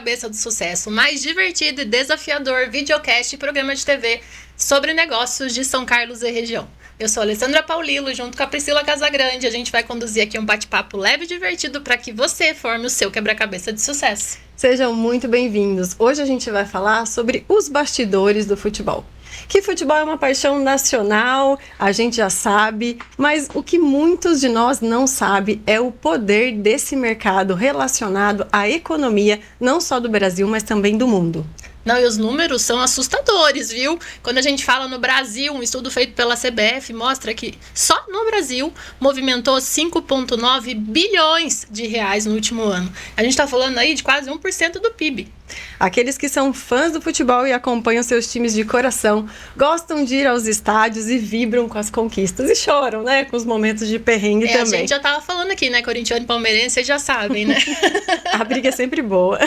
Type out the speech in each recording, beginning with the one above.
Quebra-Cabeça do Sucesso, o mais divertido e desafiador videocast e programa de TV sobre negócios de São Carlos e região. Eu sou a Alessandra Paulillo, junto com a Priscila Casagrande. A gente vai conduzir aqui um bate-papo leve e divertido para que você forme o seu quebra-cabeça de sucesso. Sejam muito bem-vindos. Hoje a gente vai falar sobre os bastidores do futebol. Que futebol é uma paixão nacional, a gente já sabe, mas o que muitos de nós não sabem é o poder desse mercado relacionado à economia, não só do Brasil, mas também do mundo. Não, e os números são assustadores, viu? Quando a gente fala no Brasil, um estudo feito pela CBF mostra que só no Brasil movimentou 5,9 bilhões de reais no último ano. A gente está falando aí de quase 1% do PIB. Aqueles que são fãs do futebol e acompanham seus times de coração, gostam de ir aos estádios e vibram com as conquistas e choram, né? Com os momentos de perrengue também. A gente já tava falando aqui, né? Corintiano e palmeirense, vocês já sabem, né? A briga é sempre boa.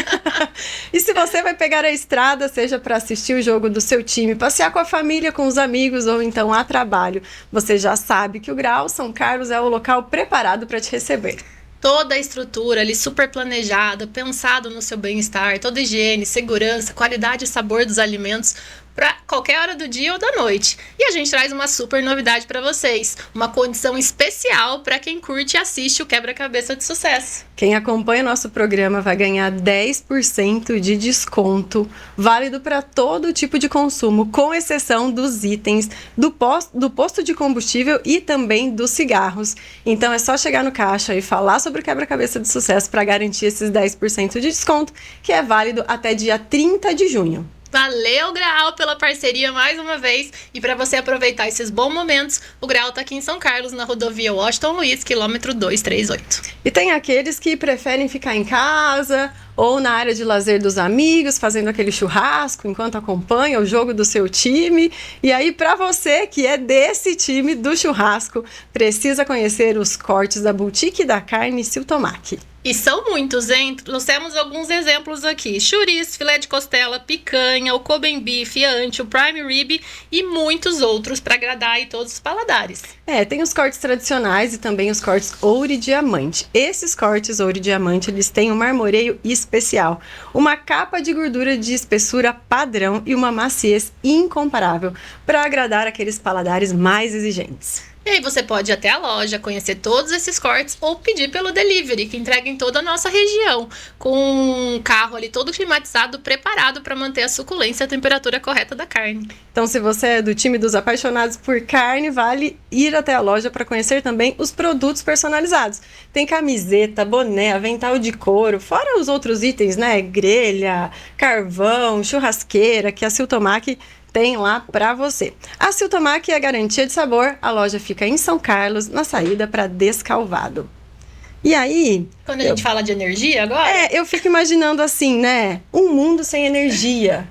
E se você vai pegar a estrada, seja para assistir o jogo do seu time, passear com a família, com os amigos ou então a trabalho, você já sabe que o Grau São Carlos é o local preparado para te receber. Toda a estrutura ali super planejada, pensado no seu bem-estar, toda higiene, segurança, qualidade e sabor dos alimentos para qualquer hora do dia ou da noite. E a gente traz uma super novidade para vocês, uma condição especial para quem curte e assiste o Quebra-Cabeça de Sucesso. Quem acompanha o nosso programa vai ganhar 10% de desconto, válido para todo tipo de consumo, com exceção dos itens do posto de combustível e também dos cigarros. Então é só chegar no caixa e falar sobre o Quebra-Cabeça de Sucesso para garantir esses 10% de desconto, que é válido até dia 30 de junho. Valeu, Graal, pela parceria mais uma vez. E para você aproveitar esses bons momentos, o Graal tá aqui em São Carlos, na rodovia Washington Luiz, quilômetro 238. E tem aqueles que preferem ficar em casa ou na área de lazer dos amigos, fazendo aquele churrasco enquanto acompanha o jogo do seu time. E aí, para você que é desse time do churrasco, precisa conhecer os cortes da Boutique da Carne Siltomac. E são muitos, hein? Trouxemos alguns exemplos aqui. Chouriço, filé de costela, picanha, o Kobe Beef, ante, o Prime Rib e muitos outros para agradar aí todos os paladares. Tem os cortes tradicionais e também os cortes ouro e diamante. Esses cortes ouro e diamante, eles têm um marmoreio especial, uma capa de gordura de espessura padrão e uma maciez incomparável para agradar aqueles paladares mais exigentes. E aí você pode ir até a loja, conhecer todos esses cortes ou pedir pelo delivery, que entrega em toda a nossa região, com um carro ali todo climatizado, preparado para manter a suculência e a temperatura correta da carne. Então, se você é do time dos apaixonados por carne, vale ir até a loja para conhecer também os produtos personalizados. Tem camiseta, boné, avental de couro, fora os outros itens, né? Grelha, carvão, churrasqueira, que a Siltomac tem lá para você. A Siltomac é a garantia de sabor. A loja fica em São Carlos, na saída para Descalvado. E aí... Quando a gente fala de energia agora... eu fico imaginando assim, né? Um mundo sem energia.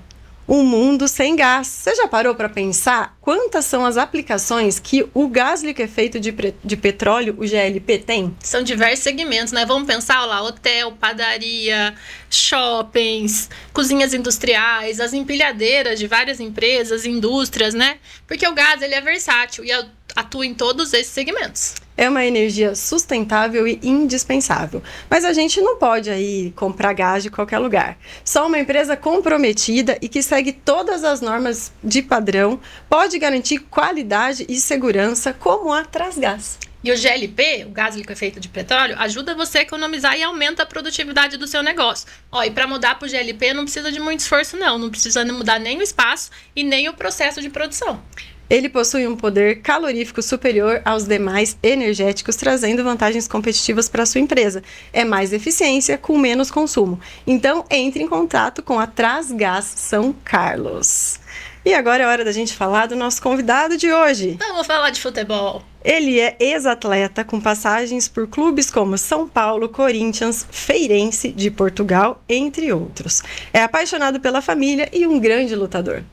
Um mundo sem gás. Você já parou para pensar quantas são as aplicações que o gás liquefeito de petróleo, o GLP, tem? São diversos segmentos, né? Vamos pensar lá, hotel, padaria, shoppings, cozinhas industriais, as empilhadeiras de várias empresas, indústrias, né? Porque o gás, ele é versátil e atua em todos esses segmentos. É uma energia sustentável e indispensável. Mas a gente não pode aí comprar gás de qualquer lugar. Só uma empresa comprometida e que segue todas as normas de padrão pode garantir qualidade e segurança como a Trasgás. E o GLP, o gás liquefeito de petróleo, ajuda você a economizar e aumenta a produtividade do seu negócio. E para mudar para o GLP não precisa de muito esforço não precisa mudar nem o espaço e nem o processo de produção. Ele possui um poder calorífico superior aos demais energéticos, trazendo vantagens competitivas para a sua empresa. É mais eficiência com menos consumo. Então, entre em contato com a Trasgás São Carlos. E agora é hora da gente falar do nosso convidado de hoje. Vamos falar de futebol. Ele é ex-atleta com passagens por clubes como São Paulo, Corinthians, Feirense de Portugal, entre outros. É apaixonado pela família e um grande lutador.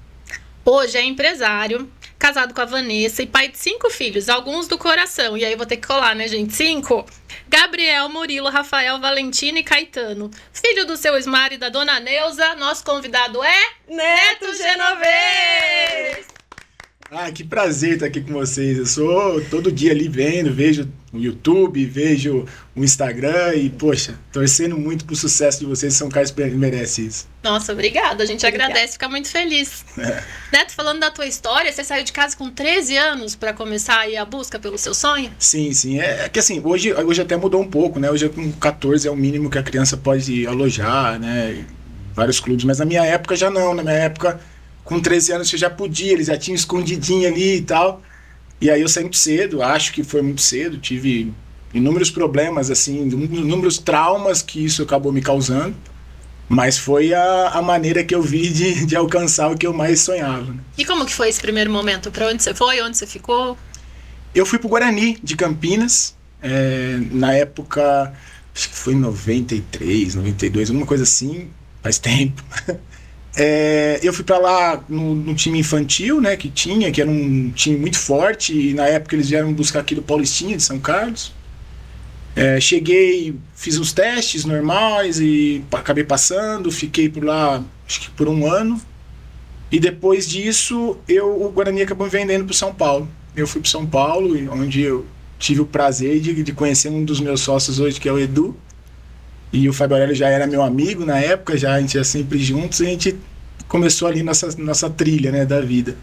Hoje é empresário, casado com a Vanessa e pai de 5 filhos, alguns do coração. E aí vou ter que colar, né, gente? 5. Gabriel, Murilo, Rafael, Valentina e Caetano. Filho do seu Ismar e da dona Neuza, nosso convidado é... Neto Genovez! Ah, que prazer estar aqui com vocês. Eu sou todo dia ali vendo, vejo o YouTube, vejo o Instagram e, poxa, torcendo muito pro sucesso de vocês. São caras que merecem isso. Nossa, obrigada. A gente Obrigada. agradece, fica muito feliz. Neto, falando da tua história, você saiu de casa com 13 anos para começar aí a busca pelo seu sonho? Sim, sim. É que assim, hoje até mudou um pouco, né? Hoje com 14 é o mínimo que a criança pode alojar, né? Vários clubes. Mas na minha época já não. Na minha época, com 13 anos você já podia, eles já tinham escondidinho ali e tal. E aí eu saí muito cedo, acho que foi muito cedo. Tive inúmeros problemas, assim, inúmeros traumas que isso acabou me causando. Mas foi a maneira que eu vi de alcançar o que eu mais sonhava, né? E como que foi esse primeiro momento? Para onde você foi? Onde você ficou? Eu fui pro Guarani de Campinas, na época, acho que foi em 93, 92, alguma coisa assim, faz tempo. Eu fui pra lá no time infantil, né, que era um time muito forte, e na época eles vieram buscar aqui do Paulistinha, de São Carlos. Cheguei, fiz os testes normais e acabei passando, fiquei por lá, acho que por um ano. E depois disso, o Guarani acabou me vendendo para São Paulo. Eu fui para São Paulo, onde eu tive o prazer de conhecer um dos meus sócios hoje, que é o Edu. E o Fábio Aurélio já era meu amigo na época, a gente ia sempre juntos, e a gente começou ali nossa trilha, né, da vida.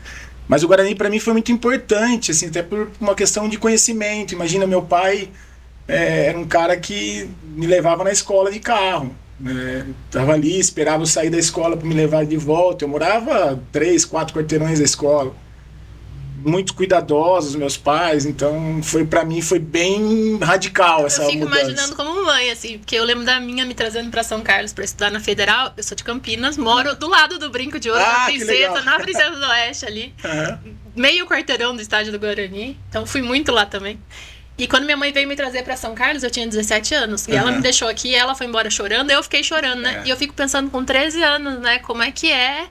Mas o Guarani para mim foi muito importante, assim, até por uma questão de conhecimento. Imagina, meu pai era um cara que me levava na escola de carro. Tava ali, esperava eu sair da escola para me levar de volta. Eu morava 3, 4 quarteirões da escola. Muito cuidadosos meus pais, então para mim foi bem radical essa mudança. Eu fico imaginando como mãe, assim, porque eu lembro da minha me trazendo para São Carlos para estudar na Federal. Eu sou de Campinas, moro do lado do Brinco de Ouro, na Princesa do Oeste ali, meio quarteirão do estádio do Guarani. Então fui muito lá também. E quando minha mãe veio me trazer pra São Carlos, eu tinha 17 anos. E ela me deixou aqui, ela foi embora chorando, eu fiquei chorando, né? E eu fico pensando com 13 anos, né? Como é que é?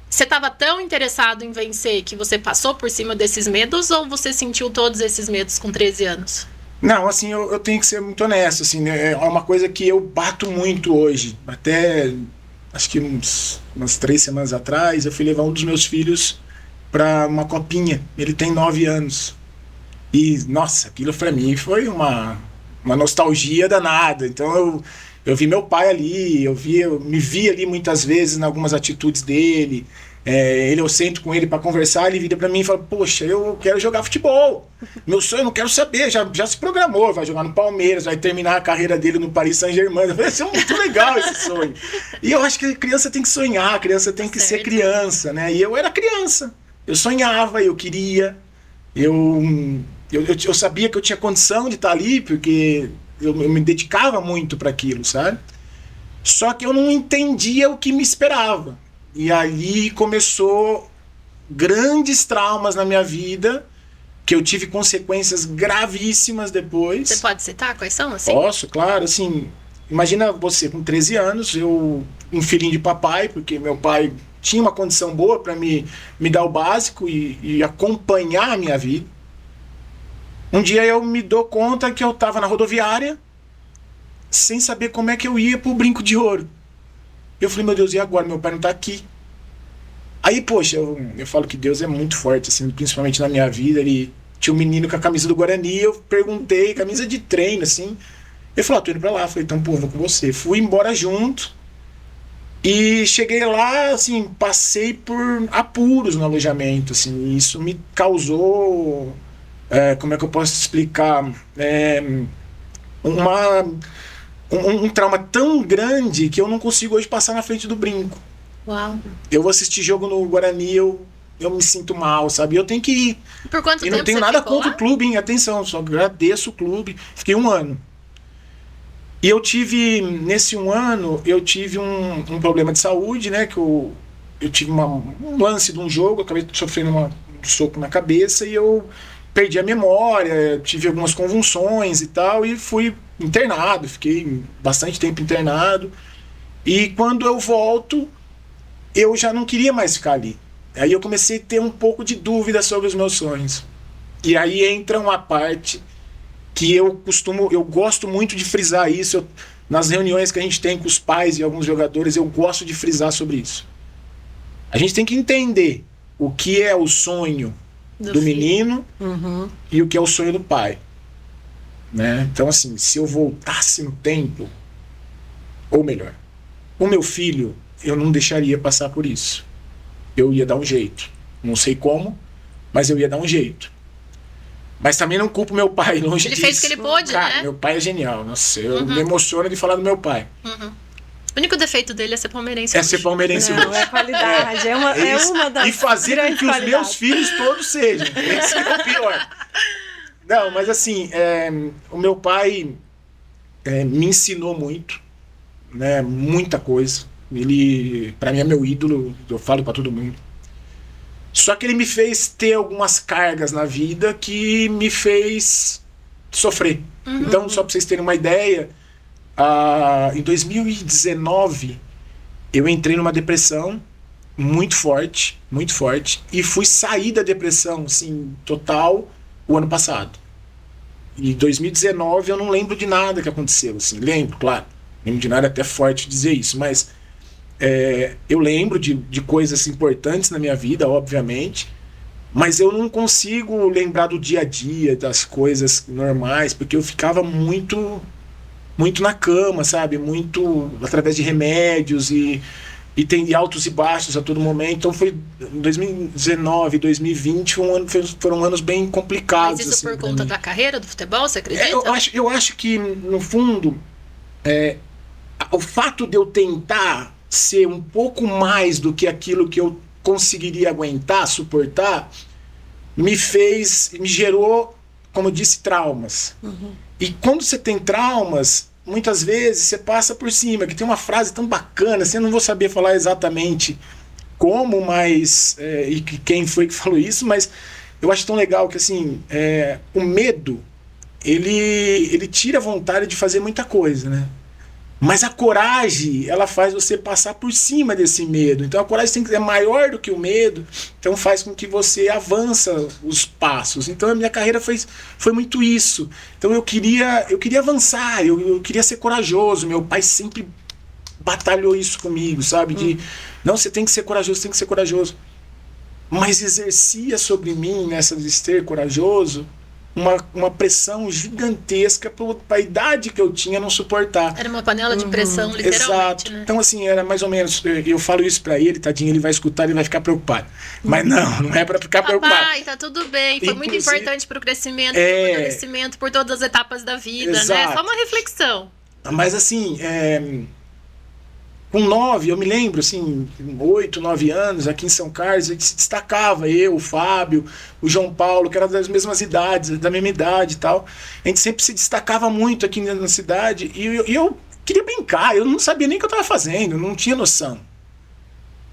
Você tava tão interessado em vencer que você passou por cima desses medos, ou você sentiu todos esses medos com 13 anos? Não, assim, eu tenho que ser muito honesto, assim, né? É uma coisa que eu bato muito hoje. Até, acho que umas 3 semanas atrás, eu fui levar um dos meus filhos pra uma copinha. Ele tem 9 anos. E, nossa, aquilo pra mim foi uma nostalgia danada. Então eu vi meu pai ali, eu me vi ali muitas vezes em algumas atitudes dele. Eu sento com ele pra conversar, ele vira pra mim e fala: poxa, eu quero jogar futebol. Meu sonho, eu não quero saber, já se programou, vai jogar no Palmeiras, vai terminar a carreira dele no Paris Saint-Germain. Vai ser muito legal esse sonho. E eu acho que a criança tem que sonhar, a criança tem que ser criança, né? E eu era criança, eu sonhava, eu queria, eu sabia que eu tinha condição de estar ali, porque eu me dedicava muito para aquilo, sabe? Só que eu não entendia o que me esperava. E aí começou grandes traumas na minha vida, que eu tive consequências gravíssimas depois. Você pode citar quais são, assim? Posso, claro. Assim, imagina você com 13 anos, um filhinho de papai, porque meu pai tinha uma condição boa para me dar o básico e acompanhar a minha vida. Um dia eu me dou conta que eu estava na rodoviária sem saber como é que eu ia pro Brinco de Ouro. Eu falei: meu Deus, e agora? Meu pai não tá aqui. Aí, poxa, eu falo que Deus é muito forte, assim, principalmente na minha vida. Ele tinha um menino com a camisa do Guarani, eu perguntei, camisa de treino, assim. Ele falou: tô indo pra lá. Eu falei: então, pô, vou com você. Fui embora junto. E cheguei lá, assim, passei por apuros no alojamento, assim. E isso me causou... como é que eu posso explicar? Um trauma tão grande que eu não consigo hoje passar na frente do Brinco. Uau. Eu vou assistir jogo no Guarani, eu me sinto mal, sabe? Eu tenho que ir. Por quanto tempo não tenho você nada ficou contra lá? o clube, hein? Atenção, só agradeço o clube. Fiquei 1 ano. E nesse 1 ano, eu tive um problema de saúde, né? Que eu tive um lance de um jogo, acabei sofrendo um soco na cabeça e eu perdi a memória, tive algumas convulsões e tal, e fui internado, fiquei bastante tempo internado. E quando eu volto, eu já não queria mais ficar ali. Aí eu comecei a ter um pouco de dúvida sobre os meus sonhos. E aí entra uma parte que eu gosto muito de frisar isso. Nas reuniões que a gente tem com os pais e alguns jogadores, eu gosto de frisar sobre isso. A gente tem que entender o que é o sonho do filho. menino Uhum. e o que é o sonho do pai, né? Então, assim, se eu voltasse no tempo, ou melhor, o meu filho, eu não deixaria passar por isso. Eu ia dar um jeito. Não sei como, mas eu ia dar um jeito. Mas também não culpo meu pai, longe Ele disso. fez o que ele pôde, Cara, né? meu pai é genial. Nossa, eu me emociono de falar do meu pai. O único defeito dele é ser palmeirense. É ser palmeirense Não, hoje. é qualidade. É Isso. uma das E fazer com grandes que os qualidades. meus filhos todos sejam. Esse é o pior. Não, mas assim, o meu pai me ensinou muito, né? Muita coisa. Ele, pra mim, é meu ídolo. Eu falo pra todo mundo. Só que ele me fez ter algumas cargas na vida que me fez sofrer. Então, só pra vocês terem uma ideia, em 2019 eu entrei numa depressão muito forte, e fui sair da depressão, assim, total, o ano passado. Em 2019 eu não lembro de nada que aconteceu, assim, lembro, claro, lembro de nada, é até forte dizer isso, mas eu lembro de coisas importantes na minha vida, obviamente, mas eu não consigo lembrar do dia a dia, das coisas normais, porque eu ficava muito na cama, sabe? Muito através de remédios e tem altos e baixos a todo momento. Então foi 2019, 2020 foram anos bem complicados. Mas isso assim, por pra conta mim. da carreira, do futebol, você acredita? Eu acho que, no fundo, o fato de eu tentar ser um pouco mais do que aquilo que eu conseguiria aguentar, suportar, me gerou, como eu disse, traumas. E quando você tem traumas, muitas vezes você passa por cima, que tem uma frase tão bacana, assim, eu não vou saber falar exatamente como, mas e quem foi que falou isso, mas eu acho tão legal que, assim, o medo, ele tira a vontade de fazer muita coisa, né? Mas a coragem, ela faz você passar por cima desse medo. Então a coragem tem que ser maior do que o medo, então faz com que você avança os passos. Então a minha carreira foi muito isso. Então eu queria avançar, eu queria ser corajoso. Meu pai sempre batalhou isso comigo, sabe? Não, você tem que ser corajoso, você tem que ser corajoso. Mas exercia sobre mim, nessa de ser corajoso, uma pressão gigantesca para a idade que eu tinha não suportar. Era uma panela de pressão, literalmente, Exato. né? Então, assim, era mais ou menos. Eu falo isso para ele, tadinho, ele vai escutar, ele vai ficar preocupado. Mas não é para ficar preocupado. Papai, tá tudo bem. Foi muito Inclusive, importante pro crescimento, pro amadurecimento, por todas as etapas da vida, né? Exato. Só uma reflexão. Mas, assim, com 9, eu me lembro, assim, 8, 9 anos, aqui em São Carlos, a gente se destacava, eu, o Fábio, o João Paulo, que era das mesmas idades, da mesma idade e tal. A gente sempre se destacava muito aqui na cidade, e eu queria brincar, eu não sabia nem o que eu estava fazendo, não tinha noção.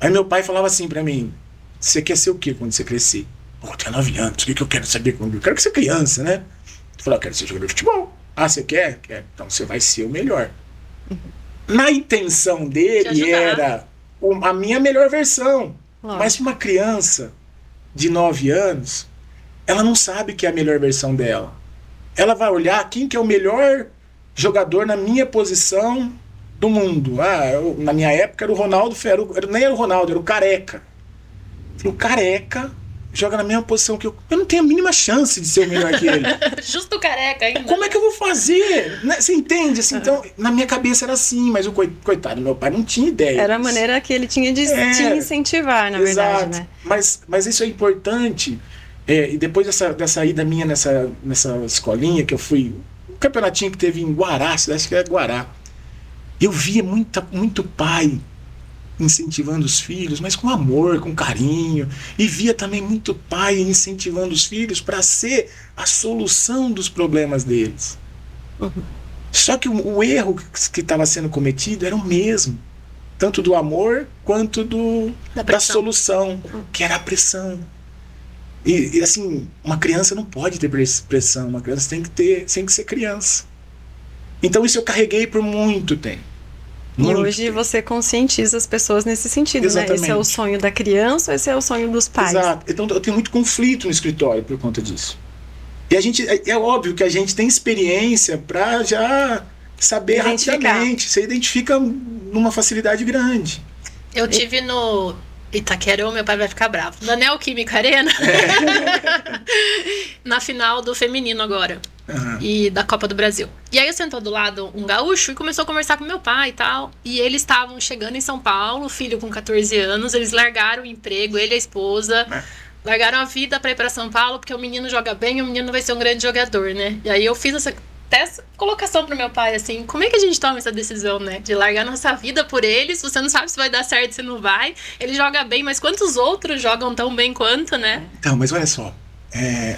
Aí meu pai falava assim pra mim: você quer ser o quê quando você crescer? Pô, eu tenho 9 anos, o que eu quero saber quando eu quero ser criança, né? Eu falei: eu quero ser jogador de futebol. Ah, você quer? Quer. Então você vai ser o melhor. Na intenção dele era a minha melhor versão. Mas uma criança de 9 anos, ela não sabe que é a melhor versão dela. Ela vai olhar quem que é o melhor jogador na minha posição do mundo. Na minha época era o Ronaldo, nem era o Ronaldo, era o Careca. O Careca joga na mesma posição que eu. Eu não tenho a mínima chance de ser o melhor que ele. Justo careca ainda. Como é que eu vou fazer? Né? Você entende? Assim, então, na minha cabeça era assim, mas o coitado, meu pai não tinha ideia. Era a maneira que ele tinha de te incentivar, na verdade, né? Mas isso é importante. E depois dessa ida minha nessa escolinha que eu fui, um campeonatinho que teve em Guará, acho que era Guará, eu via muito pai incentivando os filhos, mas com amor, com carinho, e via também muito pai incentivando os filhos para ser a solução dos problemas deles. Só que o erro que estava sendo cometido era o mesmo, tanto do amor quanto da solução, que era a pressão. E assim, uma criança não pode ter pressão, uma criança tem que ser criança. Então isso eu carreguei por muito tempo. E hoje você conscientiza as pessoas nesse sentido, Exatamente. né? Esse é o sonho da criança ou esse é o sonho dos pais? Exato. Então eu tenho muito conflito no escritório por conta disso. E a gente, é óbvio que a gente tem experiência para já saber rapidamente. Você identifica numa facilidade grande. Eu tive no Itaquera, meu pai vai ficar bravo. Na Neoquímica Arena. Na final do feminino agora. E da Copa do Brasil. E aí eu sentou do lado um gaúcho e começou a conversar com meu pai e tal. E eles estavam chegando em São Paulo, filho com 14 anos. Eles largaram o emprego, ele e a esposa. Largaram a vida pra ir pra São Paulo, porque o menino joga bem e o menino vai ser um grande jogador, né? E aí eu fiz essa colocação pro meu pai, assim, como é que a gente toma essa decisão, né? De largar nossa vida por eles, você não sabe se vai dar certo, se não vai. Ele joga bem, mas quantos outros jogam tão bem quanto, né? Então, mas olha só, é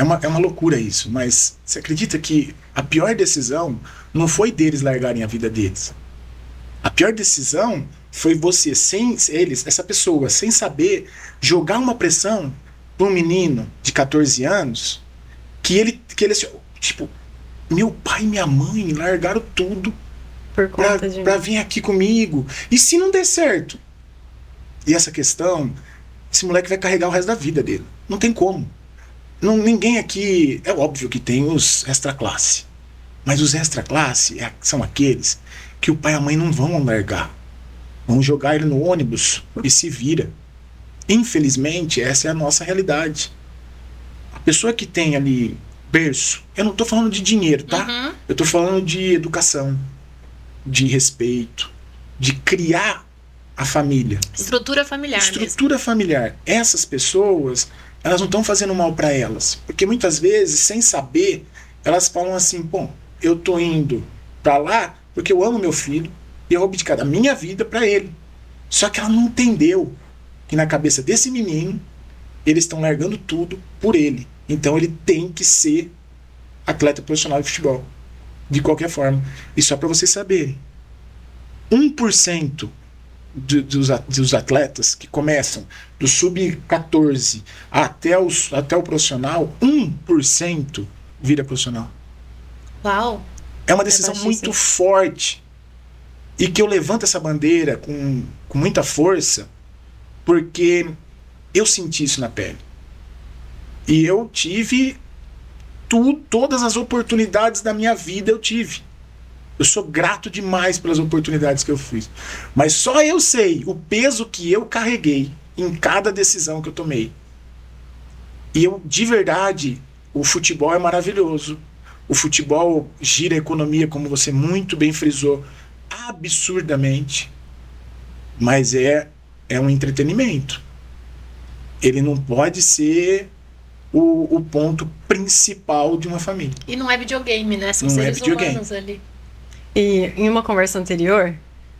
uma loucura isso, mas você acredita que a pior decisão não foi deles largarem a vida deles? A pior decisão foi você, sem eles, essa pessoa, sem saber, jogar uma pressão para um menino de 14 anos que ele tipo, meu pai e minha mãe largaram tudo pra vir aqui comigo. E se não der certo? E essa questão, esse moleque vai carregar o resto da vida dele. Não tem como. Ninguém aqui... É óbvio que tem os extra classe. Mas os extra classe são aqueles que o pai e a mãe não vão largar. Vão jogar ele no ônibus e se vira. Infelizmente, essa é a nossa realidade. A pessoa que tem ali berço, eu não tô falando de dinheiro, tá? Eu tô falando de educação, de respeito, de criar a família. Estrutura familiar. Estrutura familiar. Essas pessoas, elas não estão fazendo mal para elas. Porque muitas vezes, sem saber, elas falam assim, bom, eu tô indo para lá porque eu amo meu filho e eu vou abdicar da minha vida para ele. Só que ela não entendeu que na cabeça desse menino, eles estão largando tudo por ele. Então ele tem que ser atleta profissional de futebol. De qualquer forma. E só para vocês saberem, 1% dos atletas que começam do sub-14 até o profissional, 1% vira profissional. Uau! É uma decisão muito forte. E que eu levanto essa bandeira com muita força, porque eu senti isso na pele. E eu tive todas as oportunidades da minha vida eu tive. Eu sou grato demais pelas oportunidades que eu fiz. Mas só eu sei o peso que eu carreguei em cada decisão que eu tomei. E eu, de verdade, o futebol é maravilhoso. O futebol gira a economia, como você muito bem frisou, absurdamente. Mas é um entretenimento. Ele não pode ser o ponto principal de uma família. E não é videogame, né? São Não é seres videogame. humanos ali. E em uma conversa anterior,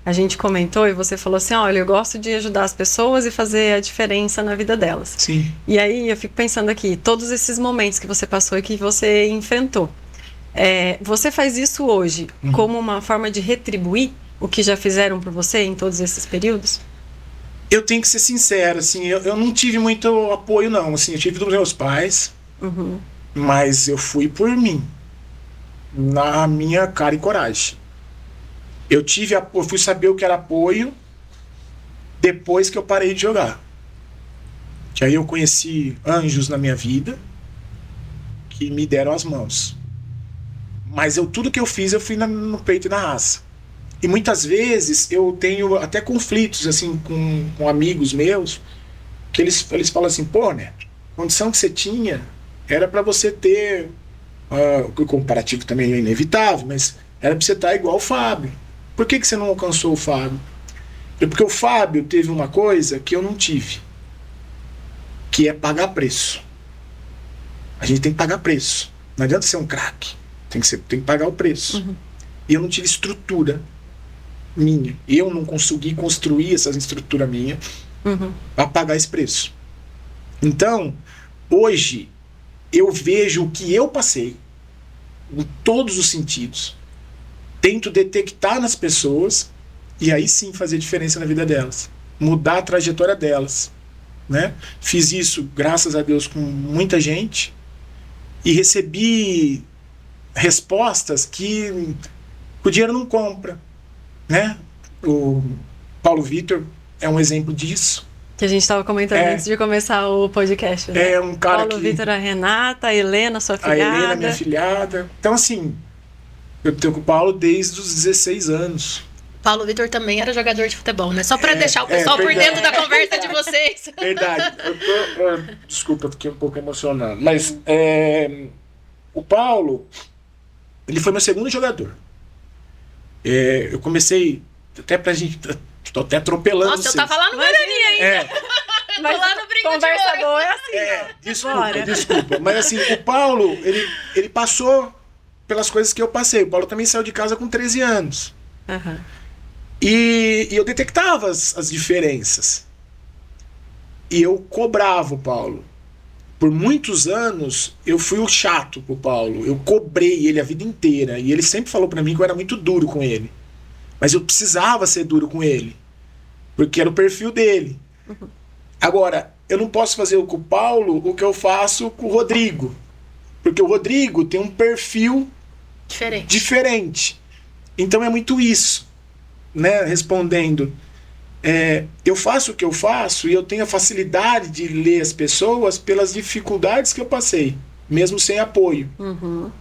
a gente comentou e você falou assim, olha, eu gosto de ajudar as pessoas e fazer a diferença na vida delas. Sim. E aí eu fico pensando aqui, todos esses momentos que você passou e que você enfrentou, você faz isso hoje como uma forma de retribuir o que já fizeram por você em todos esses períodos? Eu tenho que ser sincero, assim, eu não tive muito apoio, não. Assim, eu tive dos meus pais, mas eu fui por mim, na minha cara e coragem. Eu fui saber o que era apoio depois que eu parei de jogar. Que aí eu conheci anjos na minha vida que me deram as mãos. Mas tudo que eu fiz no peito e na raça. E muitas vezes eu tenho até conflitos assim com amigos meus, que eles falam assim, pô, né, a condição que você tinha era para você ter, o comparativo também é inevitável, mas era para você estar igual o Fábio. Por que você não alcançou o Fábio? Porque o Fábio teve uma coisa que eu não tive, que é pagar preço. A gente tem que pagar preço. Não adianta ser um craque, tem que pagar o preço. E eu não tive estrutura minha. Eu não consegui construir essa estrutura minha para pagar esse preço. Então, hoje, eu vejo o que eu passei em todos os sentidos. Tento detectar nas pessoas e aí sim fazer diferença na vida delas. Mudar a trajetória delas. Né? Fiz isso, graças a Deus, com muita gente e recebi respostas que o dinheiro não compra. Né? O Paulo Vitor é um exemplo disso. Que a gente estava comentando antes de começar o podcast. Né? É um cara Paulo Vitor, a Renata, a Helena, sua filhada. A Helena, minha filhada. Então, assim, eu tenho com o Paulo desde os 16 anos. Paulo Vitor também era jogador de futebol, né? Só pra deixar o pessoal por verdade. dentro da conversa de vocês. Verdade. Desculpa, eu fiquei um pouco emocionado. Mas o Paulo, ele foi meu segundo jogador. Eu comecei, até pra gente... Tô até atropelando. Nossa, eu tava lá no Guarani ainda. Tô Mas lá no Brinco de conversa Ouro. boa é assim, ó. Bora. Desculpa. Mas assim, o Paulo, ele passou pelas coisas que eu passei. O Paulo também saiu de casa com 13 anos. Aham. E eu detectava as diferenças. E eu cobrava o Paulo. Por muitos anos, eu fui o chato pro Paulo. Eu cobrei ele a vida inteira. E ele sempre falou pra mim que eu era muito duro com ele. Mas eu precisava ser duro com ele. Porque era o perfil dele. Agora, eu não posso fazer com o Paulo o que eu faço com o Rodrigo. Porque o Rodrigo tem um perfil diferente. Então é muito isso. Né, respondendo, eu faço o que eu faço e eu tenho a facilidade de ler as pessoas pelas dificuldades que eu passei, mesmo sem apoio.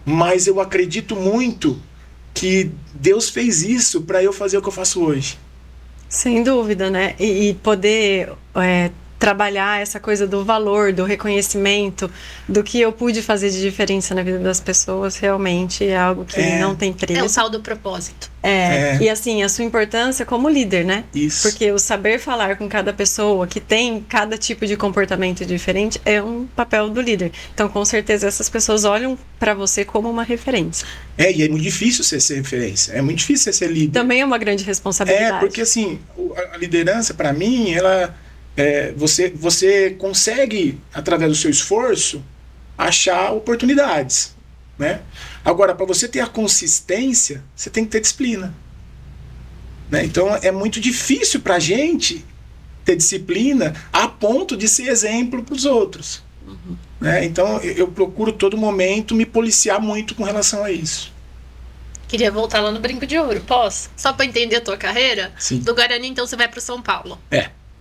Mas eu acredito muito que Deus fez isso para eu fazer o que eu faço hoje. Sem dúvida, né? E poder trabalhar essa coisa do valor, do reconhecimento, do que eu pude fazer de diferença na vida das pessoas, realmente é algo que não tem preço. É o tal do propósito. E assim, a sua importância como líder, né? Isso. Porque o saber falar com cada pessoa, que tem cada tipo de comportamento diferente, é um papel do líder. Então, com certeza, essas pessoas olham para você como uma referência. E é muito difícil você ser referência. É muito difícil você ser líder. Também é uma grande responsabilidade. Porque assim, a liderança, para mim, ela... você consegue, através do seu esforço, achar oportunidades, né? Agora, para você ter a consistência, você tem que ter disciplina, né? Então, é muito difícil para a gente ter disciplina a ponto de ser exemplo para os outros. Né? Então, eu procuro todo momento me policiar muito com relação a isso. Queria voltar lá no Brinco de Ouro, posso? Só para entender a tua carreira? Sim. Do Guarani, então, você vai para São Paulo.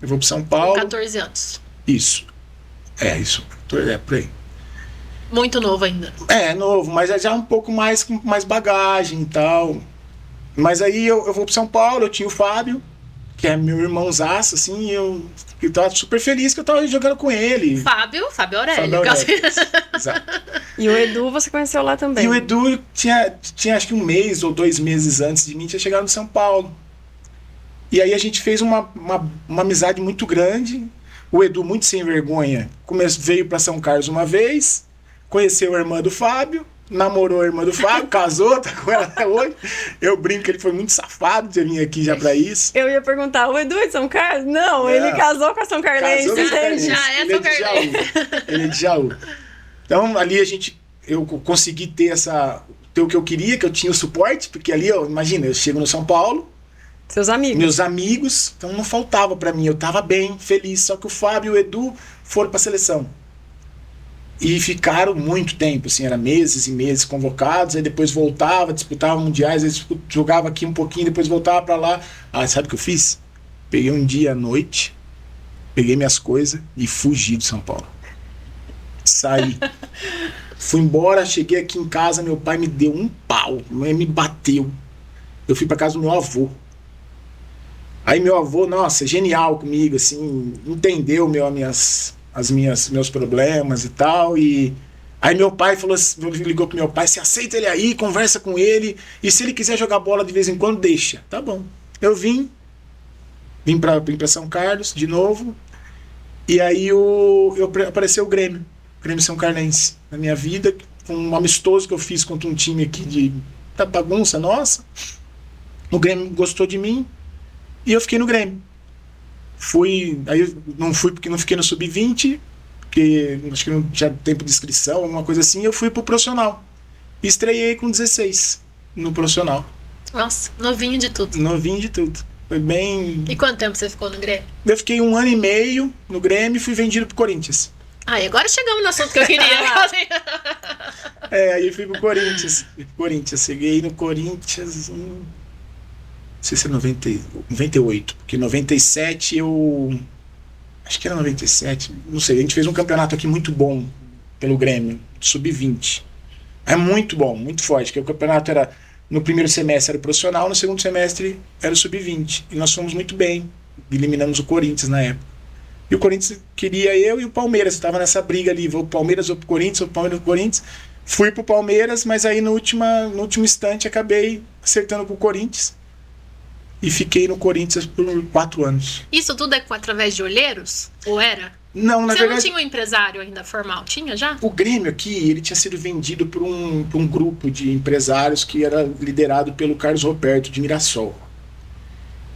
Eu vou para São Paulo. Com 14 anos. Isso. Isso. Por aí. Muito novo ainda. Novo, mas é já um pouco mais com mais bagagem e tal. Mas aí eu vou para São Paulo, eu tinha o Fábio, que é meu irmãozaço, assim, eu tava super feliz que eu tava jogando com ele. Fábio Aurélio. Fábio Aurélio. Exato. E o Edu você conheceu lá também. E o Edu tinha acho que 1 mês ou 2 meses antes de mim, tinha chegado no São Paulo. E aí a gente fez uma amizade muito grande. O Edu, muito sem vergonha, veio para São Carlos uma vez, conheceu a irmã do Fábio, namorou a irmã do Fábio, casou, tá com ela até hoje. Eu brinco que ele foi muito safado de vir aqui já para isso. Eu ia perguntar, o Edu é de São Carlos? Não, ele casou com a São Carlense. Já é São Carlense. Ele é de Jaú. Então ali eu consegui ter o que eu queria, que eu tinha o suporte, porque ali, imagina, eu chego no São Paulo, seus amigos. Meus amigos, então não faltava pra mim, eu tava bem, feliz, só que o Fábio e o Edu foram pra seleção. E ficaram muito tempo, assim, era meses e meses convocados, aí depois voltava, disputava mundiais, aí jogava aqui um pouquinho, depois voltava pra lá. Sabe o que eu fiz? Peguei um dia à noite, peguei minhas coisas e fugi de São Paulo. Saí. Fui embora, cheguei aqui em casa, meu pai me deu um pau, me bateu. Eu fui pra casa do meu avô. Aí meu avô, nossa, genial comigo, assim, entendeu meus problemas e tal. E aí meu pai ligou pro meu pai, você aceita ele aí, conversa com ele, e se ele quiser jogar bola de vez em quando, deixa. Tá bom. Eu vim pra São Carlos de novo, e aí apareceu o Grêmio São Carlense na minha vida, com um amistoso que eu fiz contra um time aqui da bagunça nossa. O Grêmio gostou de mim, e eu fiquei no Grêmio. Aí eu não fui porque não fiquei no Sub-20, porque acho que não tinha tempo de inscrição, alguma coisa assim, eu fui pro profissional. E estreiei com 16 no profissional. Nossa, novinho de tudo. Novinho de tudo. Foi bem... E quanto tempo você ficou no Grêmio? Eu fiquei 1 ano e meio no Grêmio e fui vendido pro Corinthians. E agora chegamos no assunto que eu queria. Aí eu fui pro Corinthians. Cheguei no Corinthians não sei se é 98, porque em 97 acho que era 97, não sei, a gente fez um campeonato aqui muito bom pelo Grêmio, Sub-20. É muito bom, muito forte, porque o campeonato era No primeiro semestre era o profissional, no segundo semestre era o sub-20. E nós fomos muito bem. Eliminamos o Corinthians na época. E o Corinthians queria eu e o Palmeiras. Estava nessa briga ali. Vou pro Palmeiras ou pro Corinthians, ou pro Palmeiras ou pro Corinthians. Fui pro Palmeiras, mas aí no último instante acabei acertando com o Corinthians. E fiquei no Corinthians por 4 anos. Isso tudo é através de olheiros? Ou era? Não, na Você verdade... não tinha um empresário ainda formal? Tinha já? O Grêmio aqui, ele tinha sido vendido por um grupo de empresários que era liderado pelo Carlos Roberto de Mirassol.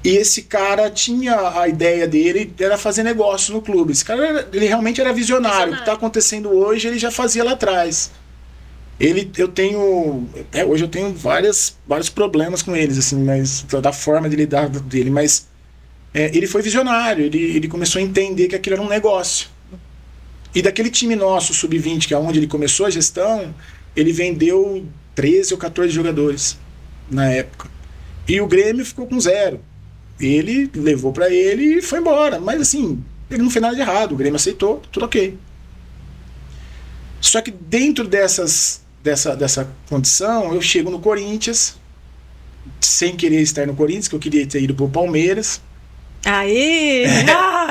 E esse cara tinha a ideia dele, era fazer negócio no clube. Esse cara, ele realmente era visionário. O que está acontecendo hoje, ele já fazia lá atrás. Hoje eu tenho vários problemas com eles, assim, mas da forma de lidar dele, mas ele foi visionário, ele começou a entender que aquilo era um negócio. E daquele time nosso, sub-20, que é onde ele começou a gestão, ele vendeu 13 ou 14 jogadores na época. E o Grêmio ficou com 0. Ele levou para ele e foi embora. Mas assim, ele não fez nada de errado, o Grêmio aceitou, tudo ok. Só que dentro dessa condição, eu chego no Corinthians, sem querer estar no Corinthians, que eu queria ter ido pro Palmeiras. Aí!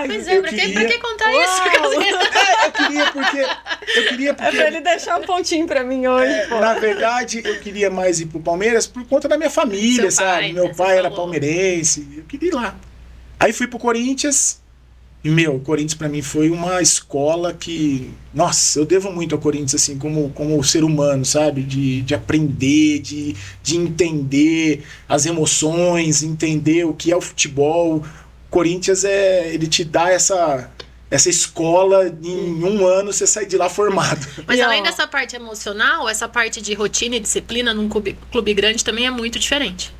Pois é, pra que contar isso? Eu queria porque... É pra ele deixar um pontinho pra mim hoje, pô. Na verdade, eu queria mais ir pro Palmeiras por conta da minha família, sabe? Meu pai era palmeirense, eu queria ir lá. Aí fui pro Corinthians, e, o Corinthians pra mim foi uma escola que... Nossa, eu devo muito ao Corinthians, assim, como ser humano, sabe? De aprender, de entender as emoções, entender o que é o futebol. Corinthians ele te dá essa escola, em um ano você sai de lá formado. Mas além dessa parte emocional, essa parte de rotina e disciplina num clube grande também é muito diferente.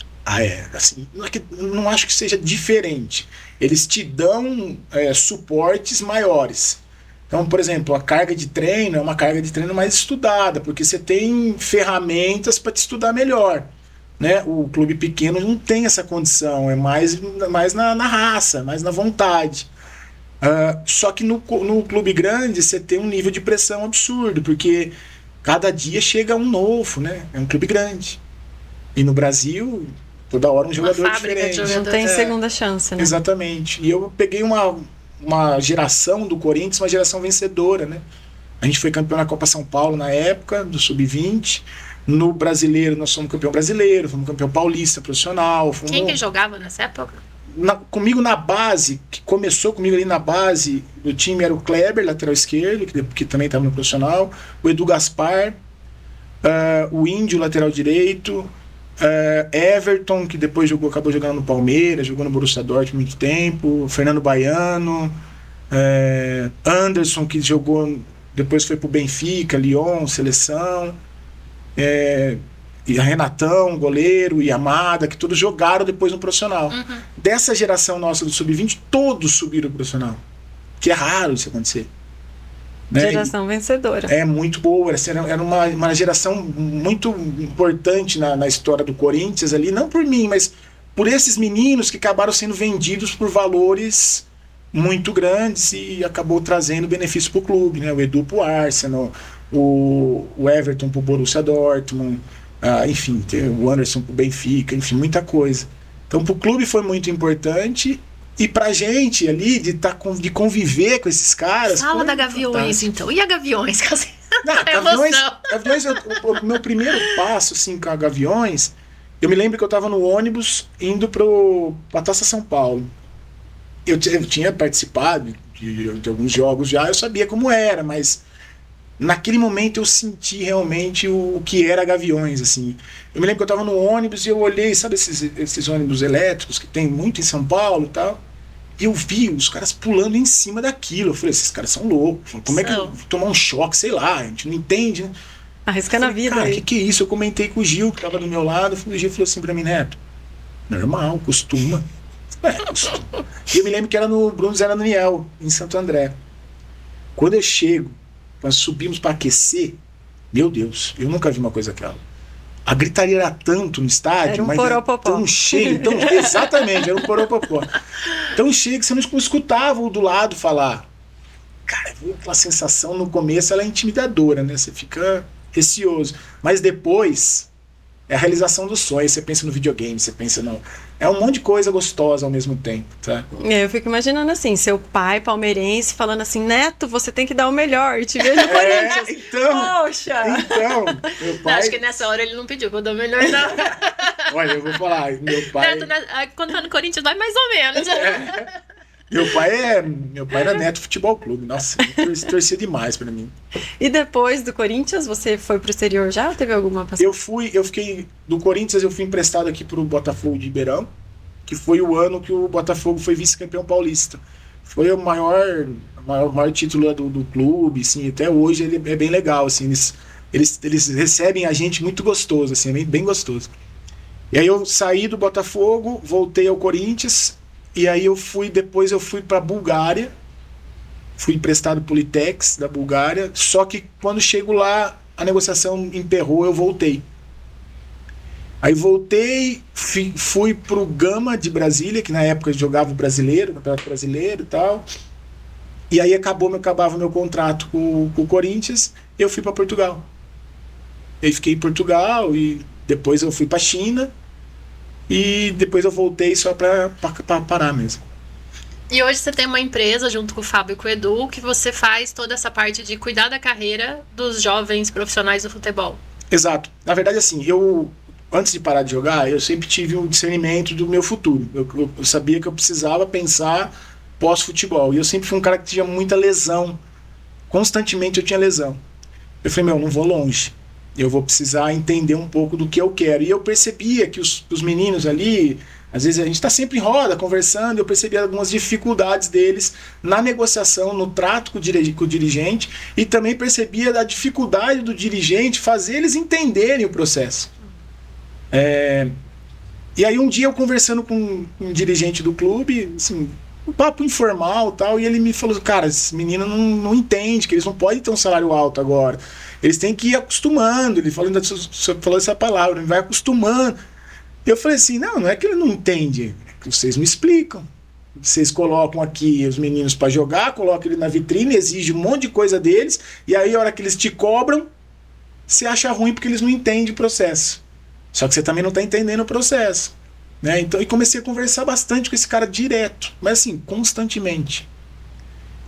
Assim, não acho que seja diferente. Eles te dão suportes maiores. Então, por exemplo, a carga de treino é uma carga de treino mais estudada, porque você tem ferramentas para te estudar melhor. Né? O clube pequeno não tem essa condição, é mais na raça, mais na vontade. Só que no clube grande você tem um nível de pressão absurdo, porque cada dia chega um novo, né? É um clube grande. E no Brasil, toda hora um jogador diferente. Não tem segunda chance, né? Exatamente. E eu peguei uma geração do Corinthians, uma geração vencedora, né? A gente foi campeão na Copa São Paulo na época, do Sub-20. No brasileiro, nós fomos campeão brasileiro, fomos campeão paulista profissional. Quem que jogava nessa época? Comigo na base, que começou comigo ali na base do time, era o Kleber, lateral esquerdo, que também estava no profissional, o Edu Gaspar, o Índio, lateral direito, Everton, que depois acabou jogando no Palmeiras, jogou no Borussia Dortmund muito tempo, Fernando Baiano, Anderson, que jogou, depois foi pro Benfica, Lyon, seleção, e a Renatão, goleiro, e Amada, que todos jogaram depois no profissional. Uhum. Dessa geração nossa do Sub-20, todos subiram pro profissional. Que é raro isso acontecer. Né? Geração vencedora. É muito boa. Era uma geração muito importante na história do Corinthians ali, não por mim, mas por esses meninos que acabaram sendo vendidos por valores muito grandes e acabou trazendo benefício pro clube, né? O Edu pro Arsenal, o Everton pro Borussia Dortmund, enfim, o Anderson pro Benfica, enfim, muita coisa. Então pro clube foi muito importante e pra gente ali, de conviver com esses caras... Fala da Gaviões, fantástico. Então. E a Gaviões? Gaviões, o meu primeiro passo assim, com a Gaviões, eu me lembro que eu tava no ônibus indo pra Taça São Paulo. Eu tinha participado de alguns jogos já, eu sabia como era, mas naquele momento eu senti realmente o que era Gaviões, assim. Eu me lembro que eu estava no ônibus e eu olhei, sabe esses ônibus elétricos que tem muito em São Paulo e tal, e eu vi os caras pulando em cima daquilo. Eu falei, esses caras são loucos, como é que eu vou tomar um choque, sei lá, a gente não entende, né? Arriscando a vida. Cara, que é isso? Eu comentei com o Gil, que estava do meu lado, o Gil falou assim pra mim, Neto, normal, costuma. E eu me lembro que era no Bruno Zé Daniel, em Santo André. Quando eu chego, nós subimos para aquecer, meu Deus, eu nunca vi uma coisa aquela. A gritaria era tanto no estádio, era um mas poropopó. Era tão cheio, exatamente, era um poropopó. Tão cheio que você não escutava o do lado falar. Cara, aquela sensação no começo ela é intimidadora, né? Você fica receoso. Mas depois É a realização do sonho. Você pensa no videogame, você pensa no... É um monte de coisa gostosa ao mesmo tempo, tá? Eu fico imaginando assim, seu pai palmeirense falando assim, Neto, você tem que dar o melhor, e te vejo no Corinthians. Então, Poxa! meu Não, pai... acho que nessa hora ele não pediu pra eu dar o melhor, não. Olha, eu vou falar, meu pai... Neto, quando tá no Corinthians, vai mais ou menos. Meu pai era Neto Futebol Clube. Nossa, ele torcia demais pra mim. E depois do Corinthians, você foi pro exterior já ou teve alguma passagem? Eu fiquei do Corinthians, eu fui emprestado aqui pro Botafogo de Ribeirão, que foi o ano que o Botafogo foi vice-campeão paulista. Foi o maior título do clube, assim, até hoje ele é bem legal, assim, eles recebem a gente muito gostoso, assim, é bem gostoso. E aí eu saí do Botafogo, voltei ao Corinthians, e aí depois eu fui pra Bulgária, fui emprestado pro Litex da Bulgária, só que quando chego lá, a negociação emperrou, eu voltei. Aí voltei, fui pro Gama de Brasília, que na época jogava o brasileiro, campeonato brasileiro e tal. E aí acabava o meu contrato com o Corinthians, eu fui para Portugal. Eu fiquei em Portugal e depois eu fui para China e depois eu voltei só para parar mesmo. E hoje você tem uma empresa junto com o Fábio e com o Edu que você faz toda essa parte de cuidar da carreira dos jovens profissionais do futebol. Exato. Na verdade, assim, antes de parar de jogar, eu sempre tive um discernimento do meu futuro. Eu sabia que eu precisava pensar pós-futebol. E eu sempre fui um cara que tinha muita lesão. Constantemente eu tinha lesão. Eu falei, não vou longe. Eu vou precisar entender um pouco do que eu quero. E eu percebia que os meninos ali, às vezes a gente está sempre em roda, conversando, eu percebia algumas dificuldades deles na negociação, no trato com o dirigente, e também percebia da dificuldade do dirigente fazer eles entenderem o processo. E aí um dia eu conversando com um dirigente do clube, assim, um papo informal tal, e ele me falou, cara, esse menino não entende que eles não podem ter um salário alto agora, eles têm que ir acostumando. Ele falou essa palavra, ele vai acostumando. Eu falei assim, não é que ele não entende, é que vocês me explicam. Vocês colocam aqui os meninos para jogar, colocam ele na vitrine, exige um monte de coisa deles, e aí a hora que eles te cobram, você acha ruim porque eles não entendem o processo. Só que você também não está entendendo o processo. Né? Então, e comecei a conversar bastante com esse cara direto, mas assim, constantemente.